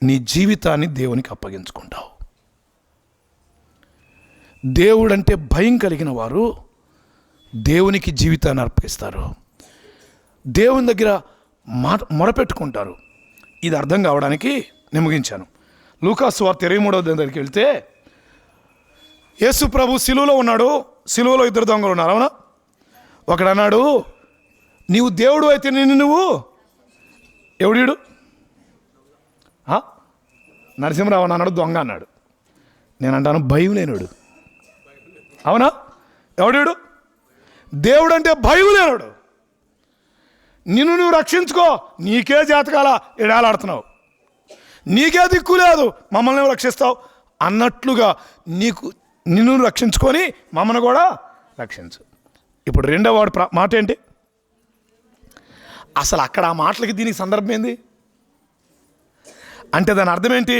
నీ జీవితాన్ని దేవునికి అప్పగించుకుంటావు. దేవుడంటే భయం కలిగిన వారు దేవునికి జీవితాన్ని అర్పిస్తారు. దేవుని దగ్గర మొరపెట్టుకుంటారు. ఇది అర్థం కావడానికి నేను ముగించాను. లూకాసు వార్త 23వ దగ్గరికి వెళ్తే, యేసు ప్రభు సిలువలో ఉన్నాడు. సిలువలో 2 దొంగలు ఉన్నారు, అవునా? ఒకడు అన్నాడు, నీవు దేవుడు అయితే నువ్వు ఎవడీడు? నరసింహరావు అన్నాడు, దొంగ అన్నాడు. నేను అంటాను, భయం లేనుడు. అవునా? ఎవడీడు? దేవుడు అంటే భయం లేనుడు. నువ్వు రక్షించుకో, నీకే జాతకాల ఎడాలాడుతున్నావు, నీకే దిక్కు లేదు, మమ్మల్ని రక్షిస్తావు అన్నట్లుగా నిన్ను రక్షించుకొని మమ్మల్ని కూడా రక్షించు. ఇప్పుడు రెండవ మాట ఏంటి? అసలు అక్కడ ఆ మాటలకి దీనికి సందర్భం ఏంది అంటే దాని అర్థం ఏంటి?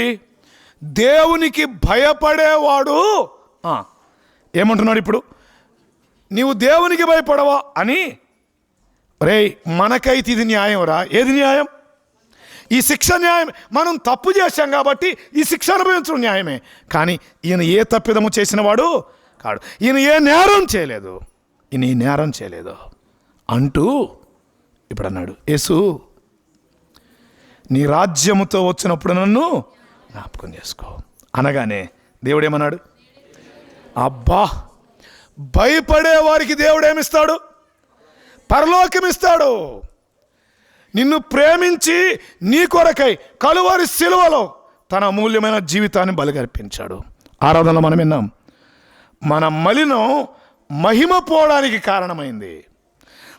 దేవునికి భయపడేవాడు ఏమంటున్నాడు ఇప్పుడు? నీవు దేవునికి భయపడవా అని. రేయ్, మనకైతే ఇది న్యాయం రా. ఏది న్యాయం? ఈ శిక్ష న్యాయం. మనం తప్పు చేశాం కాబట్టి ఈ శిక్ష అనుభవించడం న్యాయమే. కానీ ఈయన ఏ తప్పిదము చేసిన వాడు కాడు, ఈయన ఏ నేరం చేయలేదు, ఈయన ఈ నేరం చేయలేదు అంటూ ఇప్పుడు అన్నాడు, యేసు నీ రాజ్యముతో వచ్చినప్పుడు నన్ను జ్ఞాపకం చేసుకో అనగానే దేవుడు ఏమన్నాడు? అబ్బా, భయపడే వారికి దేవుడు ఏమిస్తాడు? పరలోకమిస్తాడు. నిన్ను ప్రేమించి నీ కొరకై కలువరి సిలువలో తన అమూల్యమైన జీవితాన్ని బలిగర్పించాడు. ఆరాధనలో మనం విన్నాం, మన మలినం మహిమ పోవడానికి కారణమైంది.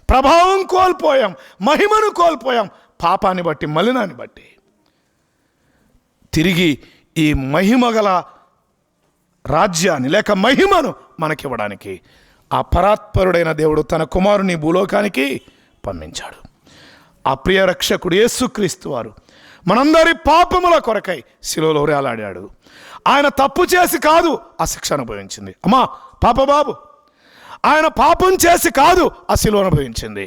ప్రభావం కోల్పోయాం, మహిమను కోల్పోయాం, పాపాన్ని బట్టి, మలినాన్ని బట్టి. తిరిగి ఈ మహిమ గల రాజ్యాన్ని లేక మహిమను మనకివ్వడానికి ఆ పరాత్పరుడైన దేవుడు తన కుమారుని భూలోకానికి పంపించాడు. ఆ ప్రియ రక్షకుడు యేసుక్రీస్తు వారు మనందరి పాపముల కొరకై శిలువలో వేలాడాడు. ఆయన తప్పు చేసి కాదు ఆ శిక్ష అనుభవించింది. అమ్మా పాపబాబు, ఆయన పాపం చేసి కాదు ఆ శిలువ అనుభవించింది.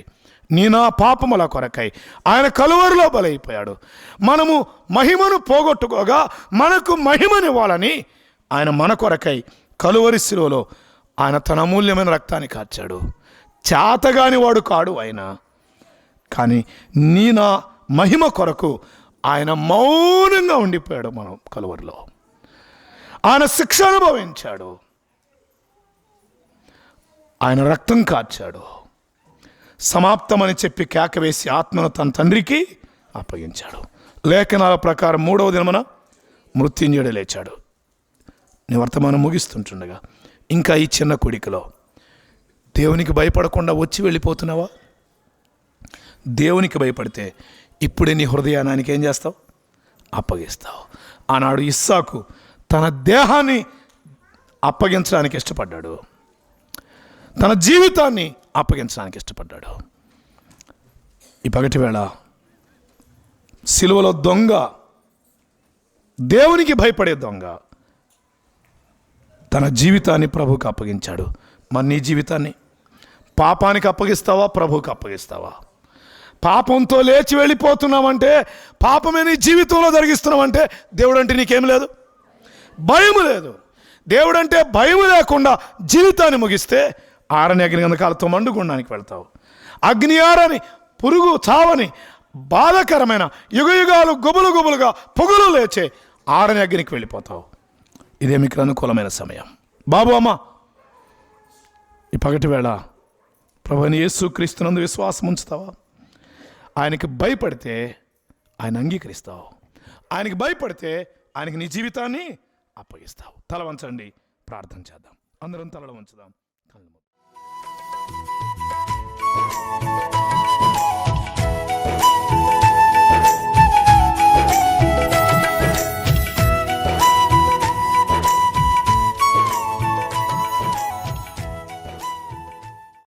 నా పాపముల కొరకై ఆయన కలువరిలో బలైపోయాడు. మనము మహిమను పోగొట్టుకోగా మనకు మహిమనివ్వాలని ఆయన మన కొరకై కలువరి శిలువలో ఆయన తన అమూల్యమైన రక్తాన్ని కార్చాడు. చేతగాని వాడు కాడు ఆయన. కానీ నీ నా మహిమ కొరకు ఆయన మౌనంగా ఉండిపోయాడు. మనం కలువరిలో ఆయన శిక్ష అనుభవించాడు, ఆయన రక్తం కార్చాడు, సమాప్తమని చెప్పి కేక వేసి ఆత్మను తన తండ్రికి అప్పగించాడు. లేఖనాల ప్రకారం 3వ దినమున మృత్యుంజయుడు లేచాడు. నీ వర్తమానం ముగిస్తుంటుండగా ఇంకా ఈ చిన్న కుడికలో దేవునికి భయపడకుండా వచ్చి వెళ్ళిపోతున్నావా? దేవునికి భయపడితే ఇప్పుడే నీ హృదయానికి ఏం చేస్తావు? అప్పగిస్తావు. ఆనాడు ఇస్సాకు తన దేహాన్ని అప్పగించడానికి ఇష్టపడ్డాడు, తన జీవితాన్ని అప్పగించడానికి ఇష్టపడ్డాడు. ఈ పగటి వేళ సిలువలో దొంగ, దేవునికి భయపడే దొంగ తన జీవితాన్ని ప్రభువుకి అప్పగించాడు. మరి నీ జీవితాన్ని పాపానికి అప్పగిస్తావా, ప్రభువుకి అప్పగిస్తావా? పాపంతో లేచి వెళ్ళిపోతున్నావంటే, పాపమే నీ జీవితంలో జరిగిస్తున్నావంటే దేవుడు అంటే నీకేం లేదు, భయం లేదు. దేవుడంటే భయం లేకుండా జీవితాన్ని ముగిస్తే ఆరని అగ్ని గంధకాలతో మండుగుండానికి వెళ్తావు. అగ్ని ఆరని, పురుగు చావని, బాధకరమైన యుగయుగాలు గుబులు గుబులుగా పొగలు లేచే ఆరని అగ్నికి వెళ్ళిపోతావు. ఇదే మీకు అనుకూలమైన సమయం. బాబు, అమ్మ, ఈ పగటి వేళ ప్రభువైన యేసుక్రీస్తునందు విశ్వాసం ఉంచుతావా? ఆయనకి భయపడితే ఆయన అంగీకరిస్తావు, ఆయనకి భయపడితే ఆయనకి నీ జీవితాన్ని అప్పగిస్తావు. తల వంచండి, ప్రార్థన చేద్దాం. అందరం తలలు వంచుదాం. కళ్ళు మూద్దాం.